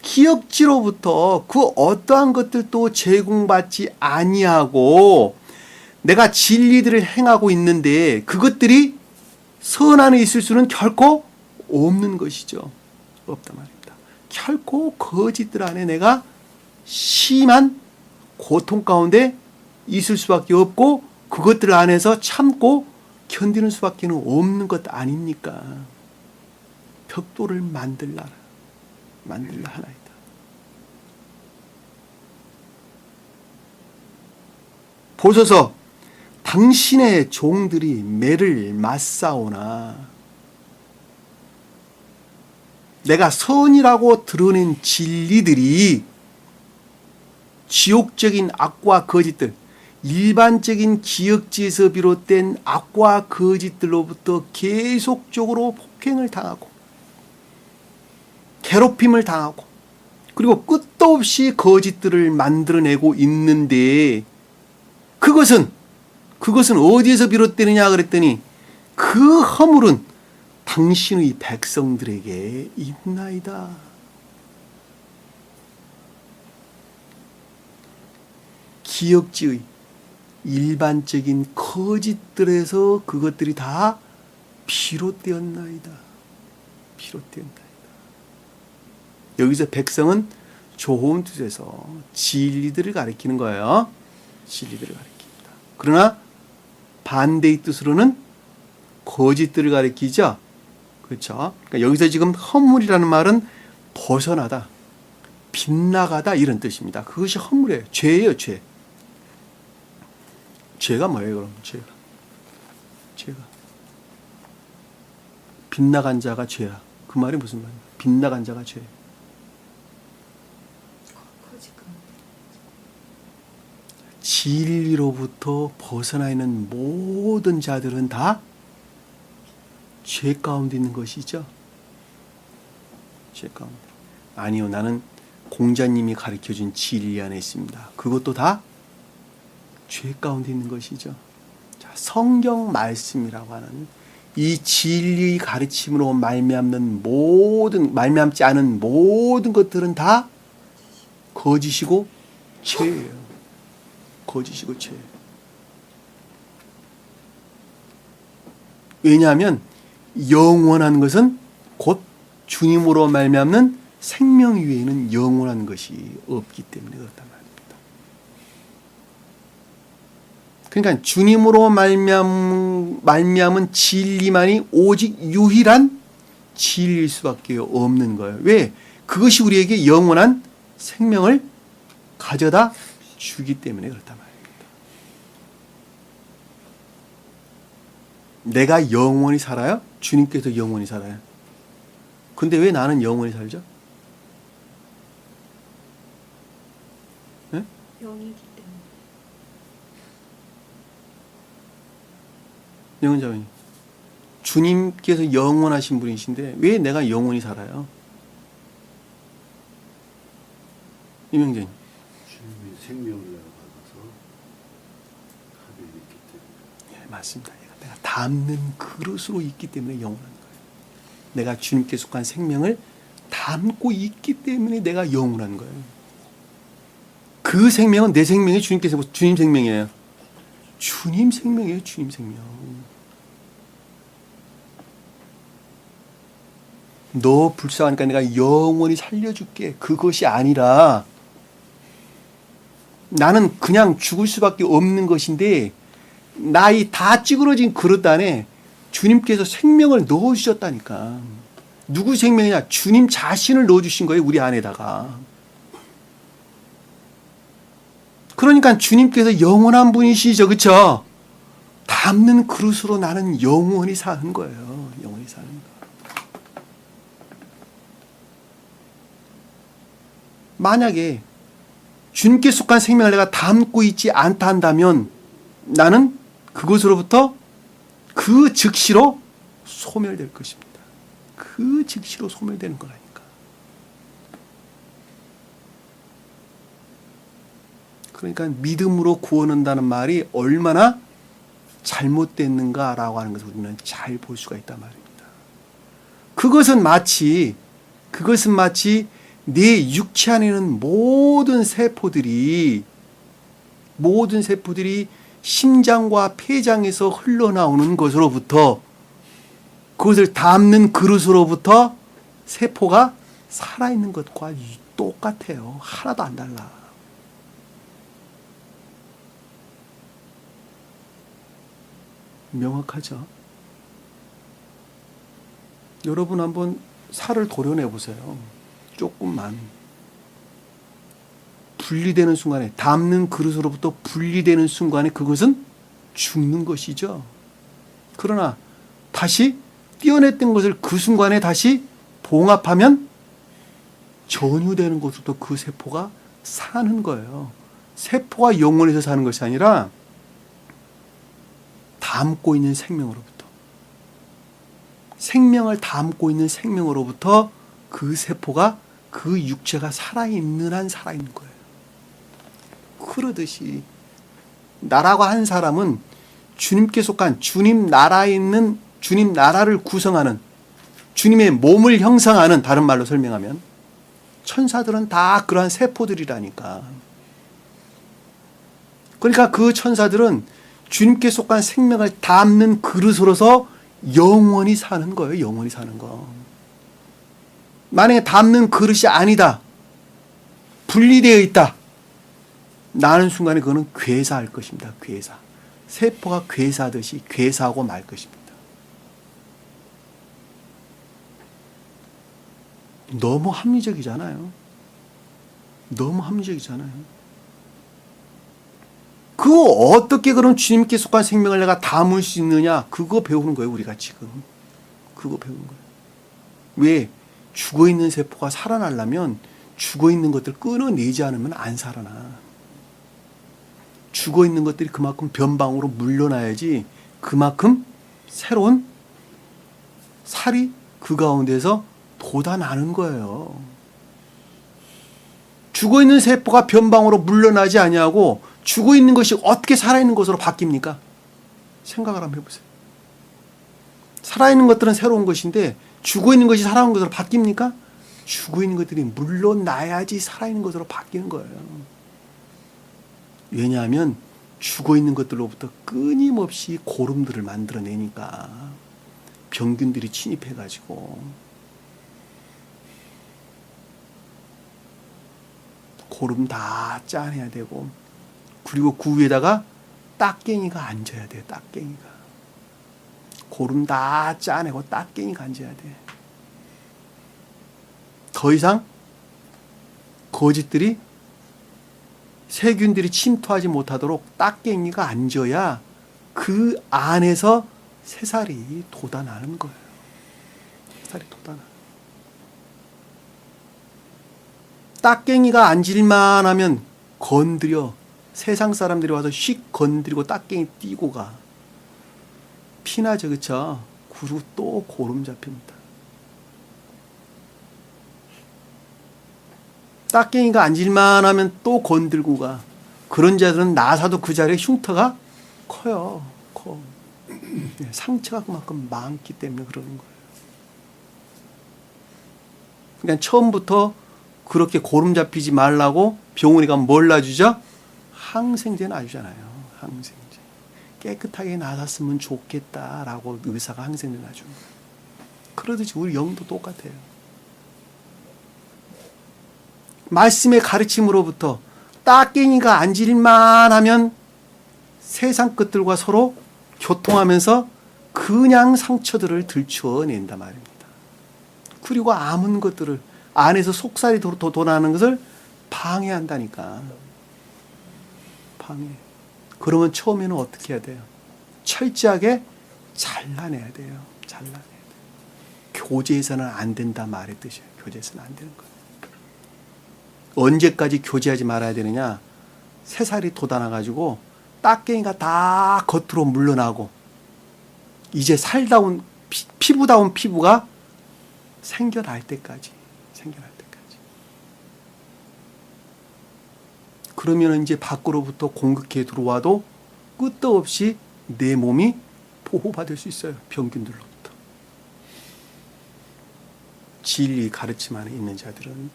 기역지로부터 그 어떠한 것들도 제공받지 아니하고 내가 진리들을 행하고 있는데 그것들이 선 안에 있을 수는 결코 없는 것이죠. 없단 말입니다. 결코 거짓들 안에 내가 심한 고통 가운데 있을 수밖에 없고 그것들 안에서 참고 견디는 수밖에 없는 것 아닙니까? 벽돌을 만들라 하나이다. 보소서 당신의 종들이 매를 맞사오나 내가 선이라고 드러낸 진리들이 지옥적인 악과 거짓들, 일반적인 기역지에서 비롯된 악과 거짓들로부터 계속적으로 폭행을 당하고 괴롭힘을 당하고 그리고 끝도 없이 거짓들을 만들어내고 있는데 그것은 어디에서 비롯되느냐 그랬더니 그 허물은 당신의 백성들에게 있나이다. 기역지의 일반적인 거짓들에서 그것들이 다 비롯되었나이다. 여기서 백성은 좋은 뜻에서 진리들을 가리키는 거예요. 진리들을 가리킵니다. 그러나 반대의 뜻으로는 거짓들을 가리키죠. 그렇죠? 그러니까 여기서 지금 허물이라는 말은 벗어나다, 빗나가다 이런 뜻입니다. 그것이 허물이에요. 죄예요, 죄. 죄가 뭐예요, 그럼? 죄가. 빗나간 자가 죄야. 그 말이 무슨 말이야? 빗나간 자가 죄. 진리로부터 벗어나 있는 모든 자들은 다 죄 가운데 있는 것이죠. 죄 가운데. 아니요, 나는 공자님이 가르쳐준 진리 안에 있습니다. 그것도 다 죄 가운데 있는 것이죠. 자, 성경 말씀이라고 하는 이 진리의 가르침으로 말미암지 않은 모든 것들은 다 거짓이고 죄예요. 거짓이고 죄. 왜냐하면 영원한 것은 곧 주님으로 말미암는 생명 위에는 영원한 것이 없기 때문에 그렇단 말입니다. 그러니까 주님으로 말미암은 진리만이 오직 유일한 진리일 수밖에 없는 거예요. 왜? 그것이 우리에게 영원한 생명을 가져다 주기 때문에 그렇단 말입니다. 내가 영원히 살아요? 주님께서 영원히 살아요. 근데 왜 나는 영원히 살죠? 네? 영이기 때문에. 영원자원이. 주님께서 영원하신 분이신데 왜 내가 영원히 살아요? 이명재님. 주님이 생명을 받아서 하늘에 있기 때문에. 예, 맞습니다. 내가 담는 그릇으로 있기 때문에 영원한 거예요. 내가 주님께 속한 생명을 담고 있기 때문에 내가 영원한 거예요. 그 생명은 내 생명이 주님께서 주님 생명이에요. 주님 생명이에요. 주님 생명. 너 불쌍하니까 내가 영원히 살려줄게. 그것이 아니라 나는 그냥 죽을 수밖에 없는 것인데 나이 다 찌그러진 그릇 안에 주님께서 생명을 넣어주셨다니까. 누구 생명이냐? 주님 자신을 넣어주신 거예요. 우리 안에다가. 그러니까 주님께서 영원한 분이시죠. 그렇죠? 담는 그릇으로 나는 영원히 사는 거예요. 영원히 사는 거. 만약에 주님께 속한 생명을 내가 담고 있지 않다 한다면 나는 그것으로부터 그 즉시로 소멸될 것입니다. 그 즉시로 소멸되는 거라니까. 그러니까 믿음으로 구원 한다는 말이 얼마나 잘못됐는가라고 하는 것을 우리는 잘 볼 수가 있단 말입니다. 그것은 마치 네 육체 안에 있는 모든 세포들이 심장과 폐장에서 흘러나오는 것으로부터, 그것을 담는 그릇으로부터 세포가 살아있는 것과 똑같아요. 하나도 안 달라. 명확하죠? 여러분 한번 살을 도려내 보세요. 조금만. 분리되는 순간에, 담는 그릇으로부터 분리되는 순간에 그것은 죽는 것이죠. 그러나 다시 떼어냈던 것을 그 순간에 다시 봉합하면 전유되는 것으로부터 그 세포가 사는 거예요. 세포가 영원해서 사는 것이 아니라 담고 있는 생명으로부터, 생명을 담고 있는 생명으로부터 그 세포가, 그 육체가 살아있는 한 살아있는 거예요. 그러듯이 나라고 한 사람은 주님께 속한 주님 나라에 있는, 주님 나라를 구성하는, 주님의 몸을 형성하는, 다른 말로 설명하면 천사들은 다 그러한 세포들이라니까. 그러니까 그 천사들은 주님께 속한 생명을 담는 그릇으로서 영원히 사는 거예요. 영원히 사는 거. 만약에 담는 그릇이 아니다, 분리되어 있다, 나는 순간에 그거는 괴사할 것입니다. 괴사. 세포가 괴사하듯이 괴사하고 말 것입니다. 너무 합리적이잖아요. 너무 합리적이잖아요. 그거 어떻게 그럼 주님께 속한 생명을 내가 담을 수 있느냐? 그거 배우는 거예요, 우리가 지금. 그거 배우는 거예요. 왜? 죽어있는 세포가 살아나려면 죽어있는 것들 끊어내지 않으면 안 살아나. 죽어있는 것들이 그만큼 변방으로 물러나야지 그만큼 새로운 살이 그 가운데서 돋아나는 거예요. 죽어있는 세포가 변방으로 물러나지 아니하고 죽어있는 것이 어떻게 살아있는 것으로 바뀝니까? 생각을 한번 해보세요. 살아있는 것들은 새로운 것인데 죽어있는 것이 살아온 것으로 바뀝니까? 죽어있는 것들이 물러나야지 살아있는 것으로 바뀌는 거예요. 왜냐하면 죽어있는 것들로부터 끊임없이 고름들을 만들어내니까, 병균들이 침입해가지고 고름 다 짜내야 되고, 그리고 그 위에다가 딱갱이가 앉아야 돼. 딱갱이가 고름 다 짜내고 딱갱이가 앉아야 돼. 더 이상 거짓들이, 세균들이 침투하지 못하도록 딱갱이가 앉아야 그 안에서 새살이 돋아나는 거예요. 새살이 돋아나. 딱갱이가 앉을만 하면 건드려, 세상 사람들이 와서 휙 건드리고 딱갱이 띄고 가. 피나죠, 그쵸? 그리고 또 고름 잡힙니다. 딱갱이가 앉을만 하면 또 건들고 가. 그런 자들은 나사도 그 자리에 흉터가 커요. 커. 상처가 그만큼 많기 때문에 그러는 거예요. 그러니까 처음부터 그렇게 고름 잡히지 말라고 병원에 가면 뭘 놔주죠? 항생제 놔주잖아요. 항생제. 깨끗하게 나았으면 좋겠다라고 의사가 항생제 놔주는 거예요. 그러듯이 우리 영도 똑같아요. 말씀의 가르침으로부터 딱갱이가 앉을만 하면 세상 것들과 서로 교통하면서 그냥 상처들을 들추어낸단 말입니다. 그리고 아문 것들을, 안에서 속살이 돋아나는 것을 방해한다니까. 방해. 그러면 처음에는 어떻게 해야 돼요? 철저하게 잘라내야 돼요. 잘라내야 돼요. 교제해서는 안 된다 말했듯이 교제해서는 안 되는 거예요. 언제까지 교제하지 말아야 되느냐? 새살이 돋아나가지고 딱갱이가 다 겉으로 물러나고 이제 살다운 피부다운 피부가 생겨날 때까지. 그러면 이제 밖으로부터 공격해 들어와도 끝도 없이 내 몸이 보호받을 수 있어요. 병균들로부터. 진리 가르침 안에 있는 자들은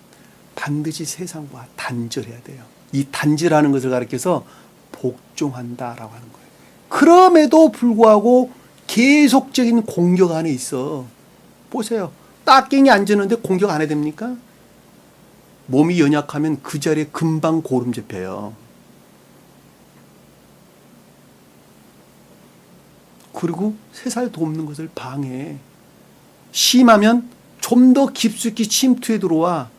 반드시 세상과 단절해야 돼요. 이 단절하는 것을 가리켜서 복종한다라고 하는 거예요. 그럼에도 불구하고 계속적인 공격 안에 있어. 보세요. 딱갱이 앉았는데 공격 안 해야 됩니까? 몸이 연약하면 그 자리에 금방 고름 잡혀요. 그리고 세 살도 없는 것을 방해해. 심하면 좀 더 깊숙이 침투해 들어와.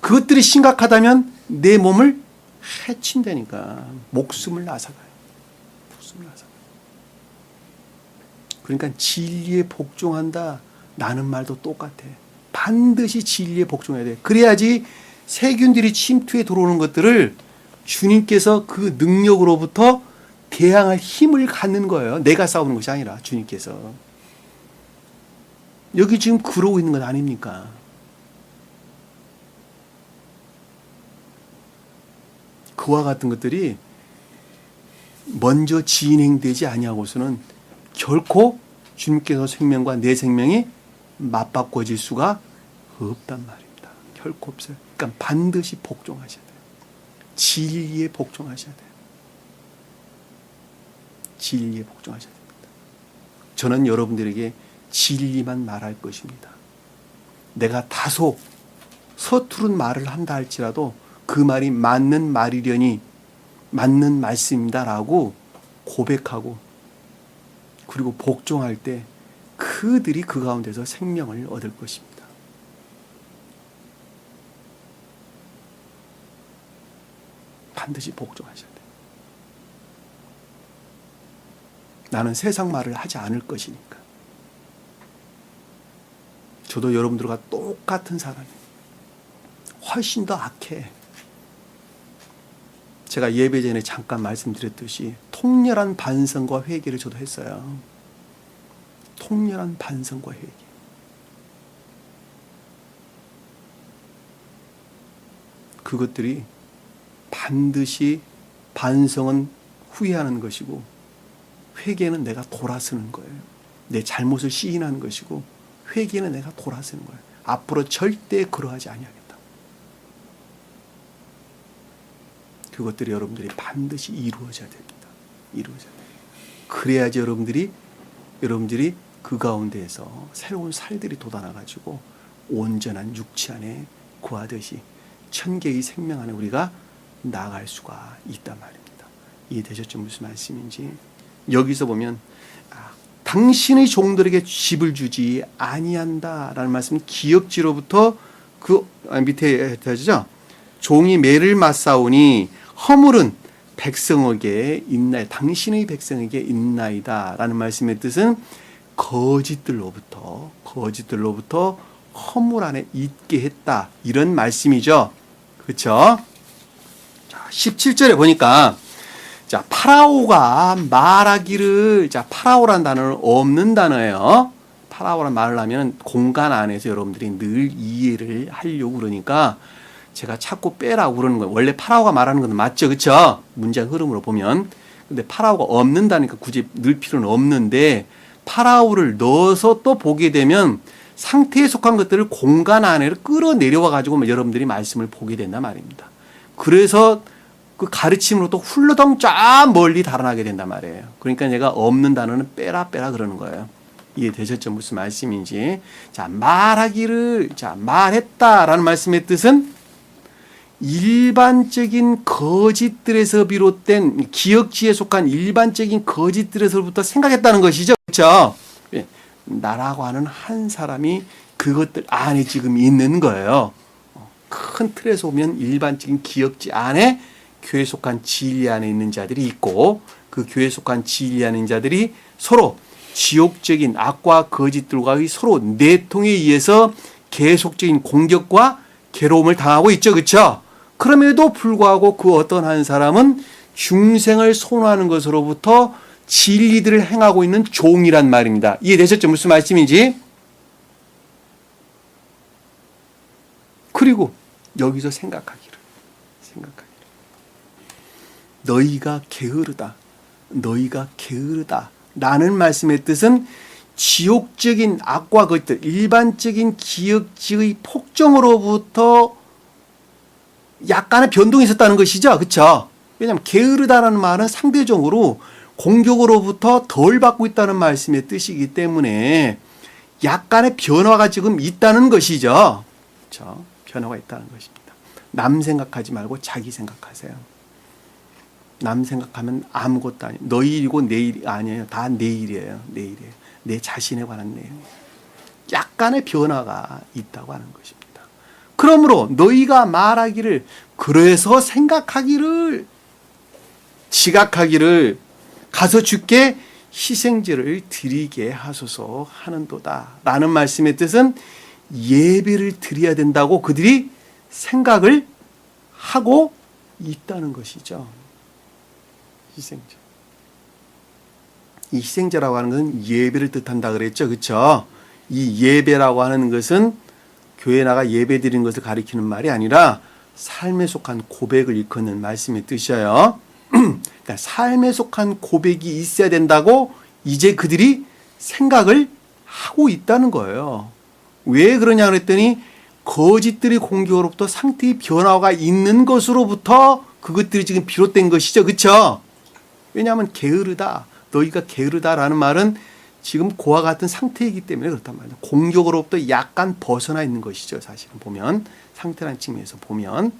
그것들이 심각하다면 내 몸을 해친다니까. 목숨을 앗아가요. 목숨을 앗아가요. 그러니까 진리에 복종한다. 라는 말도 똑같아. 반드시 진리에 복종해야 돼. 그래야지 세균들이 침투해 들어오는 것들을 주님께서 그 능력으로부터 대항할 힘을 갖는 거예요. 내가 싸우는 것이 아니라 주님께서. 여기 지금 그러고 있는 것 아닙니까? 그와 같은 것들이 먼저 진행되지 아니하고서는 결코 주님께서 생명과 내 생명이 맞바꿔질 수가 없단 말입니다. 결코 없어요. 그러니까 반드시 복종하셔야 돼요. 진리에 복종하셔야 돼요. 진리에 복종하셔야 됩니다. 저는 여러분들에게 진리만 말할 것입니다. 내가 다소 서투른 말을 한다 할지라도 그 말이 맞는 말이려니 맞는 말씀이다라고 고백하고 그리고 복종할 때 그들이 그 가운데서 생명을 얻을 것입니다. 반드시 복종하셔야 돼요. 나는 세상 말을 하지 않을 것이니까. 저도 여러분들과 똑같은 사람이에요. 훨씬 더 악해. 제가 예배 전에 잠깐 말씀드렸듯이 통렬한 반성과 회개를 저도 했어요. 통렬한 반성과 회개. 그것들이 반드시 반성은 후회하는 것이고 회개는 내가 돌아서는 거예요. 내 잘못을 시인하는 것이고 회개는 내가 돌아서는 거예요. 앞으로 절대 그러하지 아니하겠다. 그것들이 여러분들이 반드시 이루어져야 됩니다. 이루어져야 돼요. 그래야지 여러분들이 그 가운데에서 새로운 살들이 돋아나가지고 온전한 육체 안에 구하듯이 천개의 생명 안에 우리가 나아갈 수가 있단 말입니다. 이해되셨죠? 무슨 말씀인지. 여기서 보면 당신의 종들에게 집을 주지 아니한다라는 말씀 기역지로부터 그 밑에 되죠. 종이 매를 맞사오니 허물은 백성에게 있나이다. 당신의 백성에게 있나이다라는 말씀의 뜻은 거짓들로부터 허물 안에 있게 했다. 이런 말씀이죠. 그렇죠? 자, 17절에 보니까 자, 파라오가 말하기를, 자, 파라오란 단어는 없는 단어예요. 파라오란 말을 하면 공간 안에서 여러분들이 늘 이해를 하려고 그러니까 제가 자꾸 빼라고 그러는 거예요. 원래 파라오가 말하는 건 맞죠, 그렇죠? 문장 흐름으로 보면. 근데 파라오가 없는다니까 굳이 넣을 필요는 없는데 파라오를 넣어서 또 보게 되면 상태에 속한 것들을 공간 안으로 끌어내려와 가지고 여러분들이 말씀을 보게 된단 말입니다. 그래서 그 가르침으로 또 훌러덩 쫙 멀리 달아나게 된단 말이에요. 그러니까 얘가 없는 단어는 빼라 그러는 거예요. 이해되셨죠? 무슨 말씀인지. 자, 말하기를, 자, 말했다라는 말씀의 뜻은 일반적인 거짓들에서 비롯된 기역지에 속한 일반적인 거짓들에서부터 생각했다는 것이죠. 그렇죠? 예. 나라고 하는 한 사람이 그것들 안에 지금 있는 거예요. 큰 틀에서 보면 일반적인 기역지 안에 교회에 속한 진리 안에 있는 자들이 있고 그 교회에 속한 진리 안에 있는 자들이 서로 지옥적인 악과 거짓들과의 서로 내통에 의해서 계속적인 공격과 괴로움을 당하고 있죠. 그렇죠? 그럼에도 불구하고 그 어떤 한 사람은 중생을 선호하는 것으로부터 진리들을 행하고 있는 종이란 말입니다. 이해되셨죠? 무슨 말씀인지? 그리고 여기서 생각하기를 너희가 게으르다 라는 말씀의 뜻은 지옥적인 악과 것들, 일반적인 기억지의 폭정으로부터 약간의 변동이 있었다는 것이죠. 그렇죠? 왜냐하면 게으르다라는 말은 상대적으로 공격으로부터 덜 받고 있다는 말씀의 뜻이기 때문에 약간의 변화가 지금 있다는 것이죠. 그렇죠? 변화가 있다는 것입니다. 남 생각하지 말고 자기 생각하세요. 남 생각하면 아무것도 아니에요. 너희 일이고 내 일이 아니에요. 다 내 일이에요. 내 일이에요. 내 자신에 관한 내용이에요. 약간의 변화가 있다고 하는 것입니다. 그러므로 너희가 말하기를, 그래서 생각하기를, 지각하기를, 가서 주께 희생제를 드리게 하소서 하는도다 라는 말씀의 뜻은 예배를 드려야 된다고 그들이 생각을 하고 있다는 것이죠. 희생제. 이 희생제라고 하는 것은 예배를 뜻한다 그랬죠. 그렇죠? 이 예배라고 하는 것은 교회 나가 예배 드리는 것을 가리키는 말이 아니라 삶에 속한 고백을 일컫는 말씀의 뜻이에요. 그러니까 삶에 속한 고백이 있어야 된다고 이제 그들이 생각을 하고 있다는 거예요. 왜 그러냐 그랬더니 거짓들의 공격으로부터 상태의 변화가 있는 것으로부터 그것들이 지금 비롯된 것이죠. 그렇죠? 왜냐하면 게으르다, 너희가 게으르다라는 말은 지금 그와 같은 상태이기 때문에 그렇단 말이에요. 공격으로부터 약간 벗어나 있는 것이죠. 사실은 보면, 상태라는 측면에서 보면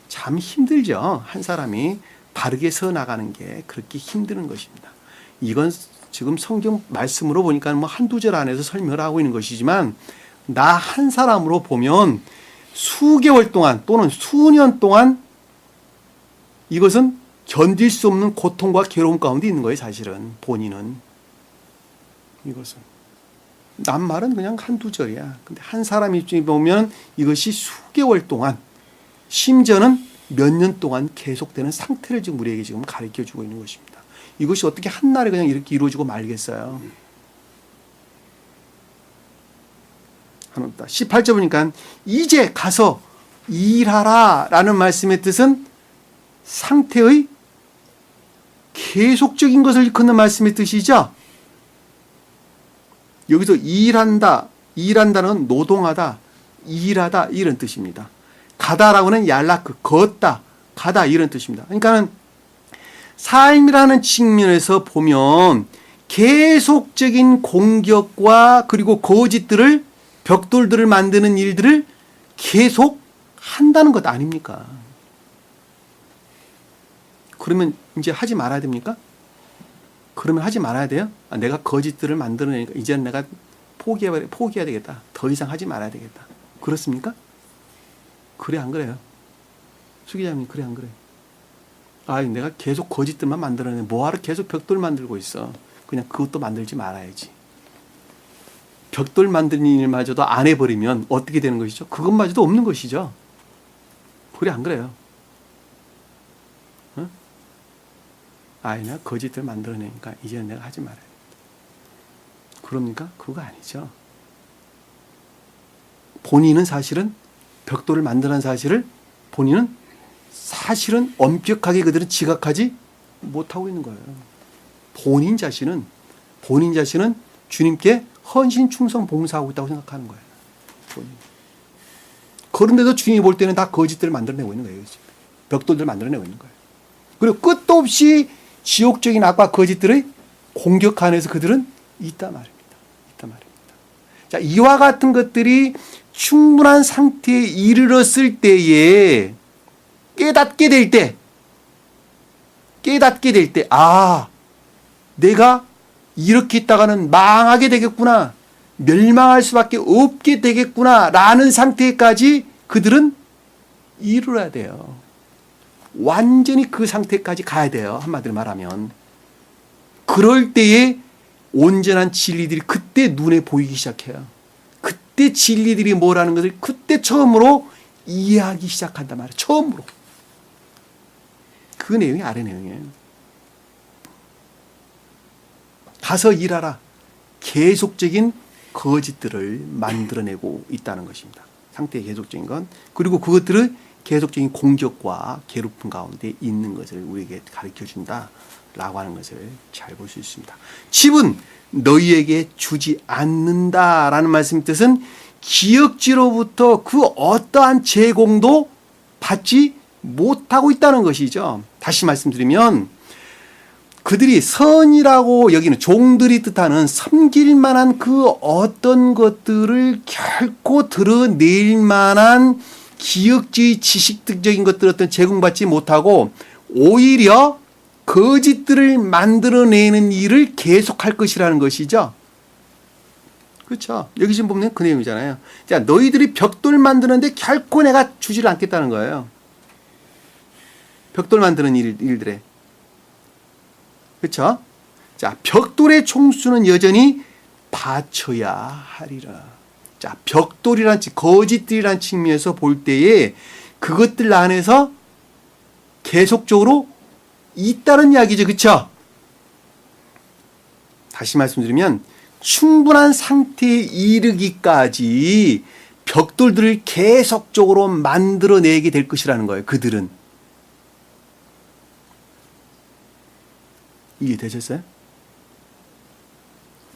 참 힘들죠. 한 사람이 바르게 서 나가는 게 그렇게 힘든 것입니다. 이건 지금 성경 말씀으로 보니까 뭐 한두 절 안에서 설명을 하고 있는 것이지만 나 한 사람으로 보면 수개월 동안 또는 수년 동안 이것은 견딜 수 없는 고통과 괴로움 가운데 있는 거예요. 사실은 본인은. 이것은 남 말은 그냥 한두 절이야. 근데 한 사람 입장에 보면 이것이 수개월 동안, 심지어는 몇 년 동안 계속되는 상태를 지금 우리에게 지금 가르쳐 주고 있는 것입니다. 이것이 어떻게 한날에 그냥 이렇게 이루어지고 말겠어요. 18절 보니까 이제 가서 일하라 라는 말씀의 뜻은 상태의 계속적인 것을 일컫는 말씀의 뜻이죠. 여기서 일한다, 일한다는 건 노동하다, 일하다 이런 뜻입니다. 가다라고는 얄라크, 걷다, 가다 이런 뜻입니다. 그러니까는 삶이라는 측면에서 보면 계속적인 공격과 그리고 거짓들을, 벽돌들을 만드는 일들을 계속 한다는 것 아닙니까? 그러면 이제 하지 말아야 됩니까? 그러면 하지 말아야 돼요? 내가 거짓들을 만들어내니까 이제는 내가 포기해야 되겠다. 더 이상 하지 말아야 되겠다. 그렇습니까? 그래 안 그래요? 수기자님 그래 안 그래요? 내가 계속 거짓들만 만들어내. 뭐하러 계속 벽돌 만들고 있어. 그냥 그것도 만들지 말아야지. 벽돌 만드는 일마저도 안 해버리면 어떻게 되는 것이죠? 그것마저도 없는 것이죠. 그래 안 그래요? 응? 내가 거짓들 만들어내니까 이제는 내가 하지 말아야 돼. 그럽니까? 그거 아니죠. 본인은 사실은 벽돌을 만드는 사실을 본인은 사실은 엄격하게 그들은 지각하지 못하고 있는 거예요. 본인 자신은 주님께 헌신, 충성, 봉사하고 있다고 생각하는 거예요. 본인. 그런데도 주님이 볼 때는 다 거짓들을 만들어내고 있는 거예요. 벽돌들을 만들어내고 있는 거예요. 그리고 끝도 없이 지옥적인 악과 거짓들의 공격 안에서 그들은 있단 말입니다. 자, 이와 같은 것들이 충분한 상태에 이르렀을 때에 깨닫게 될 때, 내가 이렇게 있다가는 망하게 되겠구나, 멸망할 수밖에 없게 되겠구나 라는 상태까지 그들은 이르러야 돼요. 완전히 그 상태까지 가야 돼요. 한마디로 말하면. 그럴 때에 온전한 진리들이 그때 눈에 보이기 시작해요. 그때 진리들이 뭐라는 것을 그때 처음으로 이해하기 시작한단 말이에요. 처음으로. 그 내용이 아래 내용이에요. 가서 일하라. 계속적인 거짓들을 만들어내고 있다는 것입니다. 상태의 계속적인 건. 그리고 그것들을 계속적인 공격과 괴롭힘 가운데 있는 것을 우리에게 가르쳐준다라는 라고 하는 것을 잘 볼 수 있습니다. 집은 너희에게 주지 않는다라는 말씀의 뜻은 기역지로부터 그 어떠한 제공도 받지 못하고 있다는 것이죠. 다시 말씀드리면 그들이 선이라고 여기는 종들이 뜻하는 섬길 만한 그 어떤 것들을 결코 드러낼 만한 기역주의 지식적인 것들 어떤 제공받지 못하고 오히려 거짓들을 만들어내는 일을 계속할 것이라는 것이죠. 그렇죠. 여기 지금 보면 그 내용이잖아요. 자, 너희들이 벽돌 만드는데 결코 내가 주지를 않겠다는 거예요. 벽돌 만드는 일들에. 그렇죠? 자, 벽돌의 총수는 여전히 바쳐야 하리라. 자, 벽돌이란 거짓들이란 측면에서 볼 때에 그것들 안에서 계속적으로 있다는 이야기죠. 그렇죠? 다시 말씀드리면 충분한 상태에 이르기까지 벽돌들을 계속적으로 만들어내게 될 것이라는 거예요. 그들은. 이해되셨어요?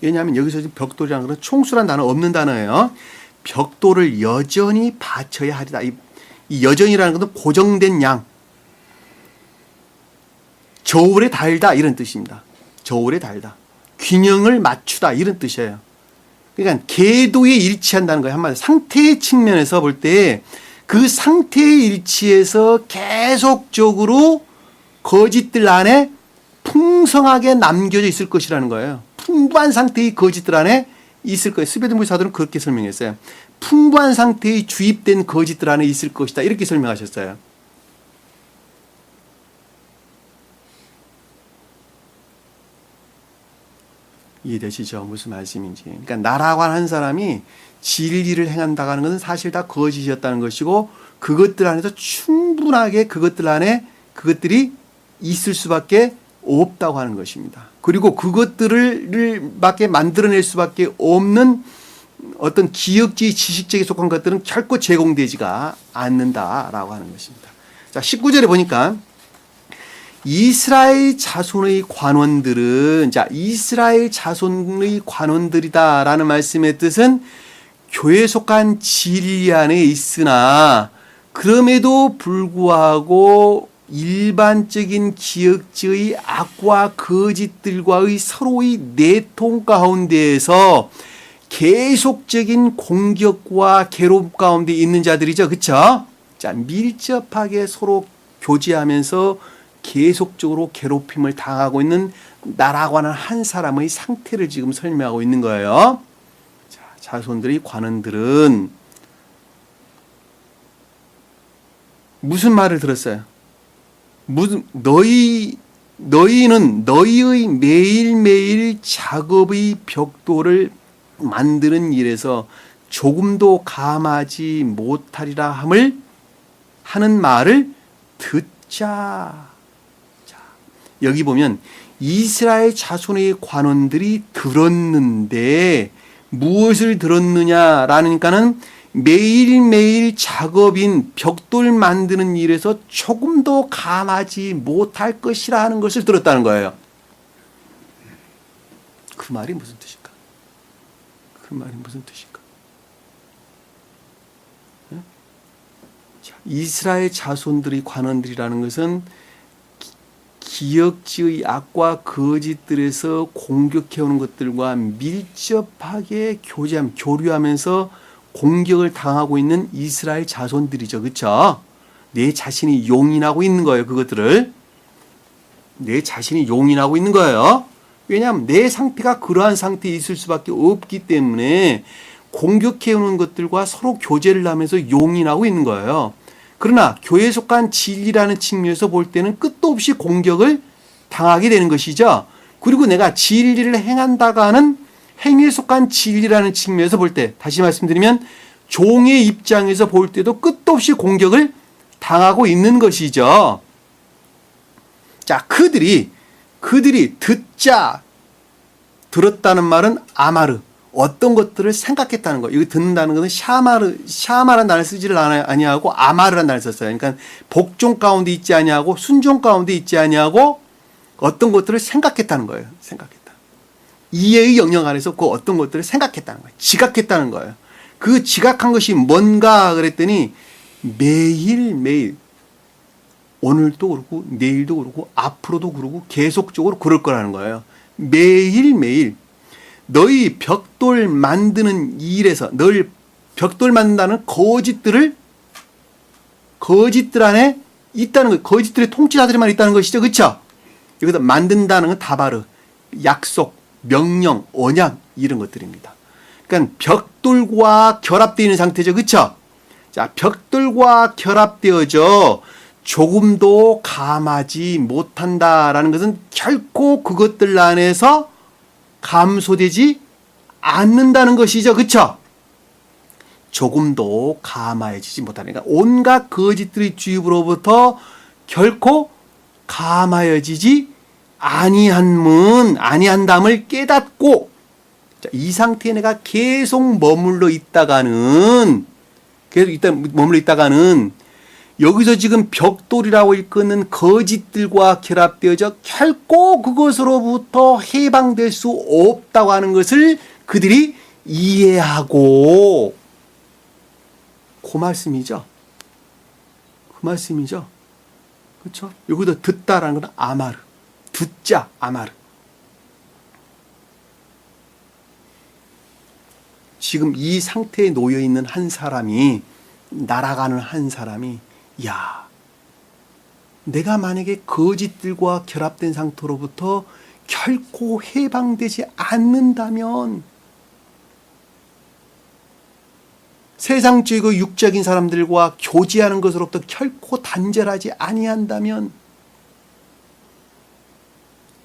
왜냐하면 여기서 지금 벽돌이라는 것은 총수란 단어 없는 단어예요. 벽돌을 여전히 바쳐야 하리다. 이 여전이라는 것은 고정된 양. 저울에 달다 이런 뜻입니다. 저울에 달다. 균형을 맞추다 이런 뜻이에요. 그러니까 궤도에 일치한다는 거예요. 한마디로 상태의 측면에서 볼 때 그 상태의 일치에서 계속적으로 거짓들 안에 풍성하게 남겨져 있을 것이라는 거예요. 풍부한 상태의 거짓들 안에 있을 거예요. 스베덴부의 사도는 그렇게 설명했어요. 풍부한 상태의 주입된 거짓들 안에 있을 것이다. 이렇게 설명하셨어요. 이해되시죠? 무슨 말씀인지. 그러니까 나라고 하는 사람이 진리를 행한다고 하는 것은 사실 다 거짓이었다는 것이고 그것들 안에서 충분하게 그것들 안에 그것들이 있을 수밖에 없다고 하는 것입니다. 그리고 그것들을 밖에 만들어낼 수밖에 없는 어떤 기역주의 지식적에 속한 것들은 결코 제공되지가 않는다라고 하는 것입니다. 자, 19절에 보니까 이스라엘 자손의 관원들은, 자, 이스라엘 자손의 관원들이다라는 말씀의 뜻은 교회에 속한 진리 안에 있으나 그럼에도 불구하고 일반적인 기역지의 악과 거짓들과의 서로의 내통 가운데에서 계속적인 공격과 괴로움 가운데 있는 자들이죠. 그렇죠? 자, 밀접하게 서로 교제하면서 계속적으로 괴롭힘을 당하고 있는 나라고 하는 한 사람의 상태를 지금 설명하고 있는 거예요. 자, 자손들의 관원들은 무슨 말을 들었어요? 너희는 너희의 매일매일 작업의 벽돌을 만드는 일에서 조금도 감하지 못하리라 하는 말을 듣자. 자, 여기 보면 이스라엘 자손의 관원들이 들었는데 무엇을 들었느냐라니까는 매일매일 작업인 벽돌 만드는 일에서 조금도 감하지 못할 것이라 하는 것을 들었다는 거예요. 그 말이 무슨 뜻일까? 그 말이 무슨 뜻일까? 네? 자, 이스라엘 자손들의 관원들이라는 것은 기역지의 악과 거짓들에서 공격해오는 것들과 밀접하게 교류하면서 공격을 당하고 있는 이스라엘 자손들이죠. 그렇죠? 내 자신이 용인하고 있는 거예요. 그것들을. 내 자신이 용인하고 있는 거예요. 왜냐하면 내 상태가 그러한 상태에 있을 수밖에 없기 때문에 공격해오는 것들과 서로 교제를 하면서 용인하고 있는 거예요. 그러나 교회에 속한 진리라는 측면에서 볼 때는 끝도 없이 공격을 당하게 되는 것이죠. 그리고 내가 진리를 행한다고 하는 행위에 속한 진리라는 측면에서 볼 때, 다시 말씀드리면 종의 입장에서 볼 때도 끝도 없이 공격을 당하고 있는 것이죠. 자, 그들이 들었다는 말은 아마르, 어떤 것들을 생각했다는 거. 여기 듣는다는 것은 샤마라는 단어를 쓰지를 아니하고 아마르라는 단어를 썼어요. 그러니까 복종 가운데 있지 아니하고 순종 가운데 있지 아니하고 어떤 것들을 생각했다는 거예요. 생각했다. 이해의 영역 안에서 그 어떤 것들을 생각했다는 거예요. 지각했다는 거예요. 그 지각한 것이 뭔가 그랬더니 매일매일 오늘도 그렇고 내일도 그렇고 앞으로도 그러고 계속적으로 그럴 거라는 거예요. 매일매일 너희 벽돌 만드는 일에서 널 벽돌 만든다는 거짓들 안에 있다는 거예요. 거짓들의 통치자들만 있다는 것이죠. 그렇죠? 여기서 만든다는 건 다바르, 약속, 명령, 언약 이런 것들입니다. 그러니까 벽돌과 결합되어 있는 상태죠. 그렇죠? 자, 벽돌과 결합되어져 조금도 감하지 못한다라는 것은 결코 그것들 안에서 감소되지 않는다는 것이죠. 그렇죠? 조금도 감하여지지 못하니까 온갖 거짓들의 주입으로부터 결코 감하여지지 아니한담을 깨닫고 자, 이 상태에 내가 계속 머물러 있다가는 여기서 지금 벽돌이라고 일컫는 거짓들과 결합되어져 결코 그것으로부터 해방될 수 없다고 하는 것을 그들이 이해하고 그 말씀이죠. 그 말씀이죠. 그렇죠? 여기서 듣다라는 건 아마르. 듣자 아마르. 지금 이 상태에 놓여 있는 한 사람이 날아가는 한 사람이 야, 내가 만약에 거짓들과 결합된 상태로부터 결코 해방되지 않는다면 세상적이고 육적인 사람들과 교제하는 것으로부터 결코 단절하지 아니한다면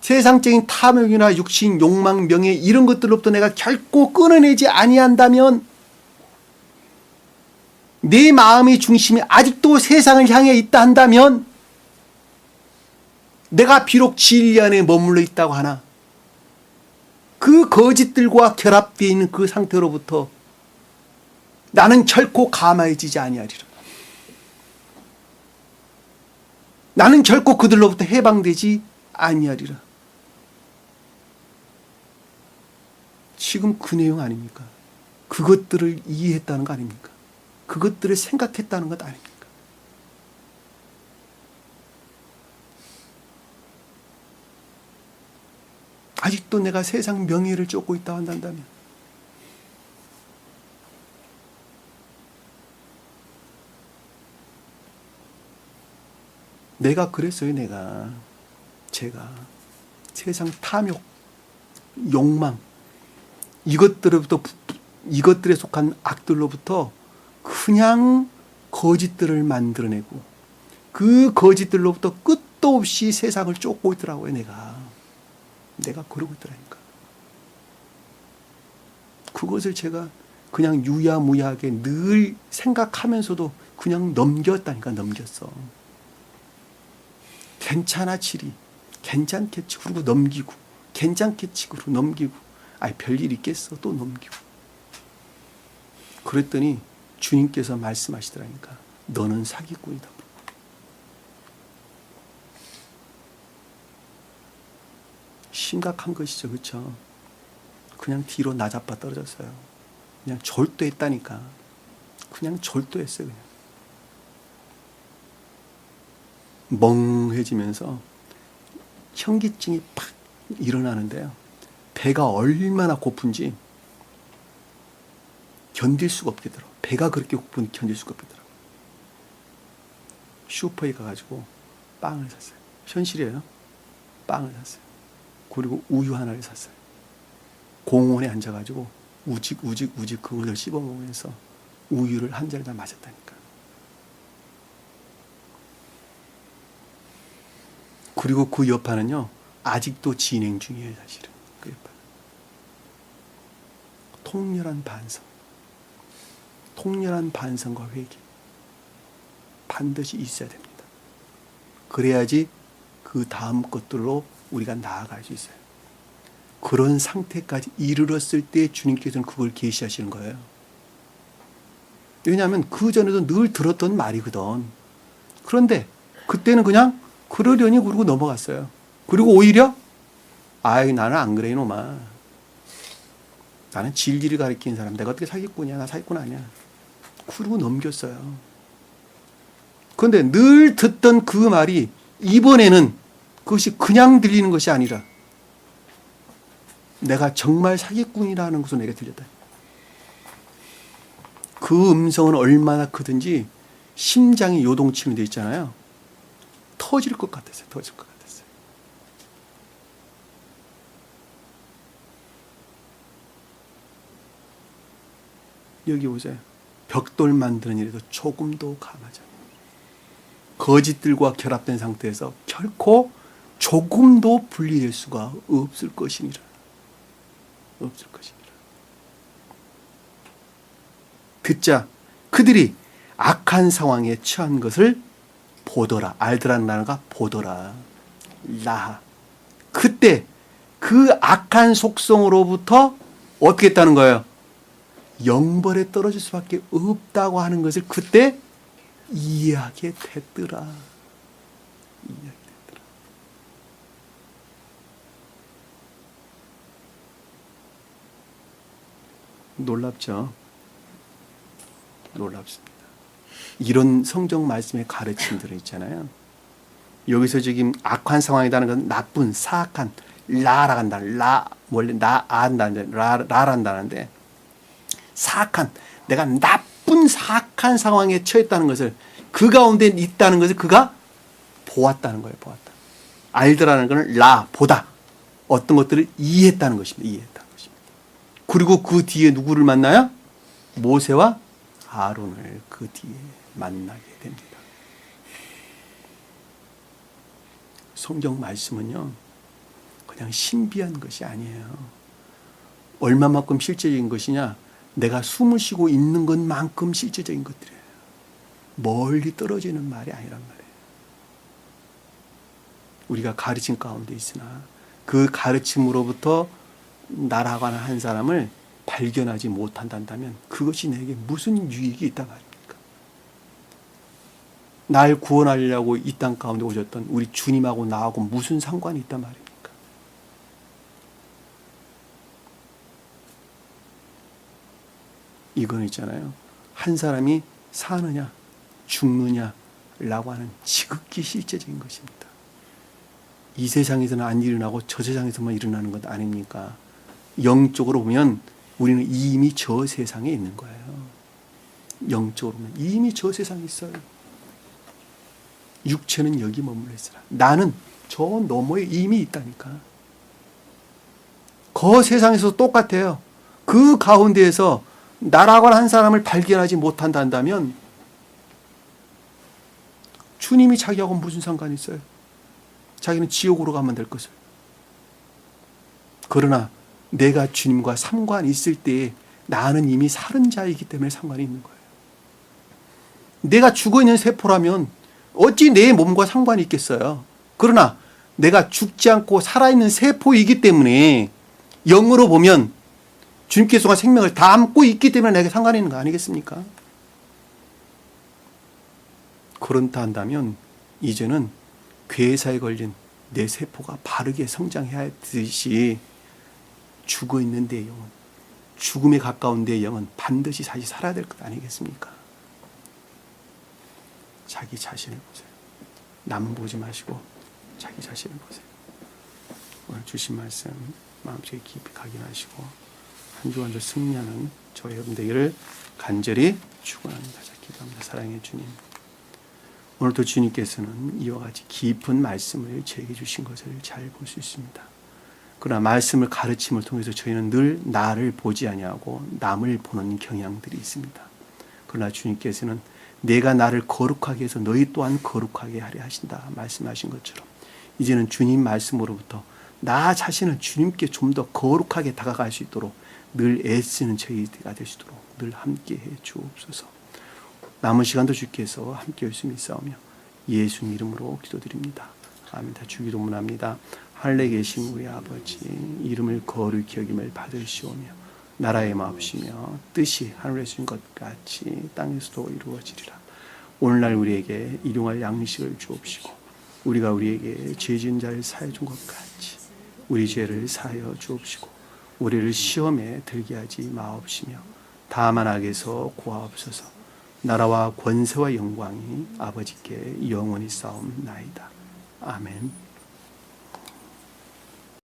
세상적인 탐욕이나 육신, 욕망, 명예 이런 것들로부터 내가 결코 끊어내지 아니한다면 내 마음의 중심이 아직도 세상을 향해 있다 한다면 내가 비록 진리 안에 머물러 있다고 하나 그 거짓들과 결합되어 있는 그 상태로부터 나는 결코 감화해지지 아니하리라. 나는 결코 그들로부터 해방되지 아니하리라. 지금 그 내용 아닙니까? 그것들을 이해했다는 거 아닙니까? 그것들을 생각했다는 것 아닙니까? 아직도 내가 세상 명예를 쫓고 있다고 한다면 내가 그랬어요. 제가 세상 탐욕, 욕망 이것들에 속한 악들로부터 그냥 거짓들을 만들어내고 그 거짓들로부터 끝도 없이 세상을 쫓고 있더라고요. 내가 그러고 있더라니까. 그것을 제가 그냥 유야무야하게 늘 생각하면서도 그냥 넘겼어. 괜찮아 치리 괜찮겠지 그러고 넘기고 괜찮겠지 그러고 넘기고 아이 별일 있겠어 또 넘기고 그랬더니 주님께서 말씀하시더라니까. 너는 사기꾼이다. 심각한 것이죠. 그렇죠? 그냥 뒤로 나자빠 떨어졌어요. 그냥 졸도했다니까. 그냥 졸도했어요. 그냥. 멍해지면서 현기증이 팍 일어나는데요. 배가 얼마나 고픈지 견딜 수가 없겠더라고요. 배가 그렇게 고픈지 견딜 수가 없겠더라고요. 슈퍼에 가가지고 빵을 샀어요. 현실이에요. 빵을 샀어요. 그리고 우유 하나를 샀어요. 공원에 앉아가지고 우직 그걸 씹어 먹으면서 우유를 한 잔을 다 마셨다니까. 그리고 그 여파는요 아직도 진행 중이에요. 사실은 그 여파. 통렬한 반성과 회개 반드시 있어야 됩니다. 그래야지 그 다음 것들로 우리가 나아갈 수 있어요. 그런 상태까지 이르렀을 때 주님께서는 그걸 계시하시는 거예요. 왜냐하면 그 전에도 늘 들었던 말이거든. 그런데 그때는 그냥 그러려니 그러고 넘어갔어요. 그리고 오히려 아이 나는 안 그래 이놈아. 나는 진리를 가리키는 사람. 내가 어떻게 사기꾼이야. 나 사기꾼 아니야. 그러고 넘겼어요. 그런데 늘 듣던 그 말이 이번에는 그것이 그냥 들리는 것이 아니라 내가 정말 사기꾼이라는 것으로 내게 들렸다. 그 음성은 얼마나 크든지 심장이 요동치는 데 있잖아요. 터질 것 같았어요. 터질 것 같았어요. 여기 보세요. 벽돌 만드는 일에도 조금도 감하지 않아요. 거짓들과 결합된 상태에서 결코 조금도 분리될 수가 없을 것이니라. 없을 것이니라. 듣자 그들이 악한 상황에 처한 것을 보더라. 알더라는 단어가 보더라. 라하. 그때 그 악한 속성으로부터 어떻게 했다는 거예요? 영벌에 떨어질 수밖에 없다고 하는 것을 그때 이해하게 됐더라. 이해하게 됐더라. 놀랍죠? 놀랍습니다. 이런 성경 말씀의 가르침들은 있잖아요. 여기서 지금 악한 상황이라는 건 나쁜, 사악한, 라라 한다. 라, 원래 나, 안다는데, 라란다는데, 사악한, 내가 나쁜 사악한 상황에 처했다는 것을, 그 가운데 있다는 것을 그가 보았다는 거예요, 보았다. 알더라는 것은 라, 보다. 어떤 것들을 이해했다는 것입니다, 이해했다는 것입니다. 그리고 그 뒤에 누구를 만나요? 모세와 아론을 그 뒤에 만나게 됩니다. 성경 말씀은요, 그냥 신비한 것이 아니에요. 얼마만큼 실제적인 것이냐? 내가 숨을 쉬고 있는 것만큼 실제적인 것들이에요. 멀리 떨어지는 말이 아니란 말이에요. 우리가 가르침 가운데 있으나 그 가르침으로부터 나라가는 한 사람을 발견하지 못한다면 그것이 내게 무슨 유익이 있단 말입니까? 날 구원하려고 이 땅 가운데 오셨던 우리 주님하고 나하고 무슨 상관이 있단 말입니까? 이건 있잖아요. 한 사람이 사느냐 죽느냐라고 하는 지극히 실제적인 것입니다. 이 세상에서는 안 일어나고 저 세상에서만 일어나는 것 아닙니까? 영적으로 보면 우리는 이미 저 세상에 있는 거예요. 영적으로 보면 이미 저 세상에 있어요. 육체는 여기 머물러 있으라. 나는 저 너머에 이미 있다니까. 그 세상에서 똑같아요. 그 가운데에서 나라고 한 사람을 발견하지 못한다면 주님이 자기하고 무슨 상관이 있어요? 자기는 지옥으로 가면 될 것을. 그러나 내가 주님과 상관이 있을 때에 나는 이미 살은 자이기 때문에 상관이 있는 거예요. 내가 죽어있는 세포라면 어찌 내 몸과 상관이 있겠어요. 그러나 내가 죽지 않고 살아있는 세포이기 때문에 영으로 보면 주님께서가 생명을 담고 있기 때문에 내게 상관이 있는 거 아니겠습니까? 그렇다 한다면 이제는 괴사에 걸린 내 세포가 바르게 성장해야 하듯이 죽어있는 내 영혼, 죽음에 가까운 내 영은 반드시 다시 살아야 될 것 아니겠습니까? 자기 자신을 보세요. 남 보지 마시고 자기 자신을 보세요. 오늘 주신 말씀 마음속에 깊이 각인하시고 한 주간 더 승리하는 저희 여러분들을 간절히 축원합니다. 기도합니다. 사랑의 주님, 오늘도 주님께서는 이와 같이 깊은 말씀을 저에게 주신 것을 잘 볼 수 있습니다. 그러나 말씀을 가르침을 통해서 저희는 늘 나를 보지 아니하고 남을 보는 경향들이 있습니다. 그러나 주님께서는 내가 나를 거룩하게 해서 너희 또한 거룩하게 하려 하신다 말씀하신 것처럼 이제는 주님 말씀으로부터 나 자신을 주님께 좀 더 거룩하게 다가갈 수 있도록 늘 애쓰는 저희가 될 수 있도록 늘 함께해 주옵소서. 남은 시간도 주께서 함께 열심히 싸우며 예수님 이름으로 기도드립니다. 아멘. 다 주기도문합니다. 하늘에 계신 우리 아버지, 이름을 거룩히 여김을 받으시오며 나라의 마옵시며 뜻이 하늘에서 이룬 것 같이 땅에서도 이루어지리라. 오늘날 우리에게 일용할 양식을 주옵시고 우리가 우리에게 죄 지은 자를 사하여 준 것 같이 우리 죄를 사하여 주옵시고 우리를 시험에 들게 하지 마옵시며 다만 악에서 구하옵소서. 나라와 권세와 영광이 아버지께 영원히 싸움나이다. 아멘.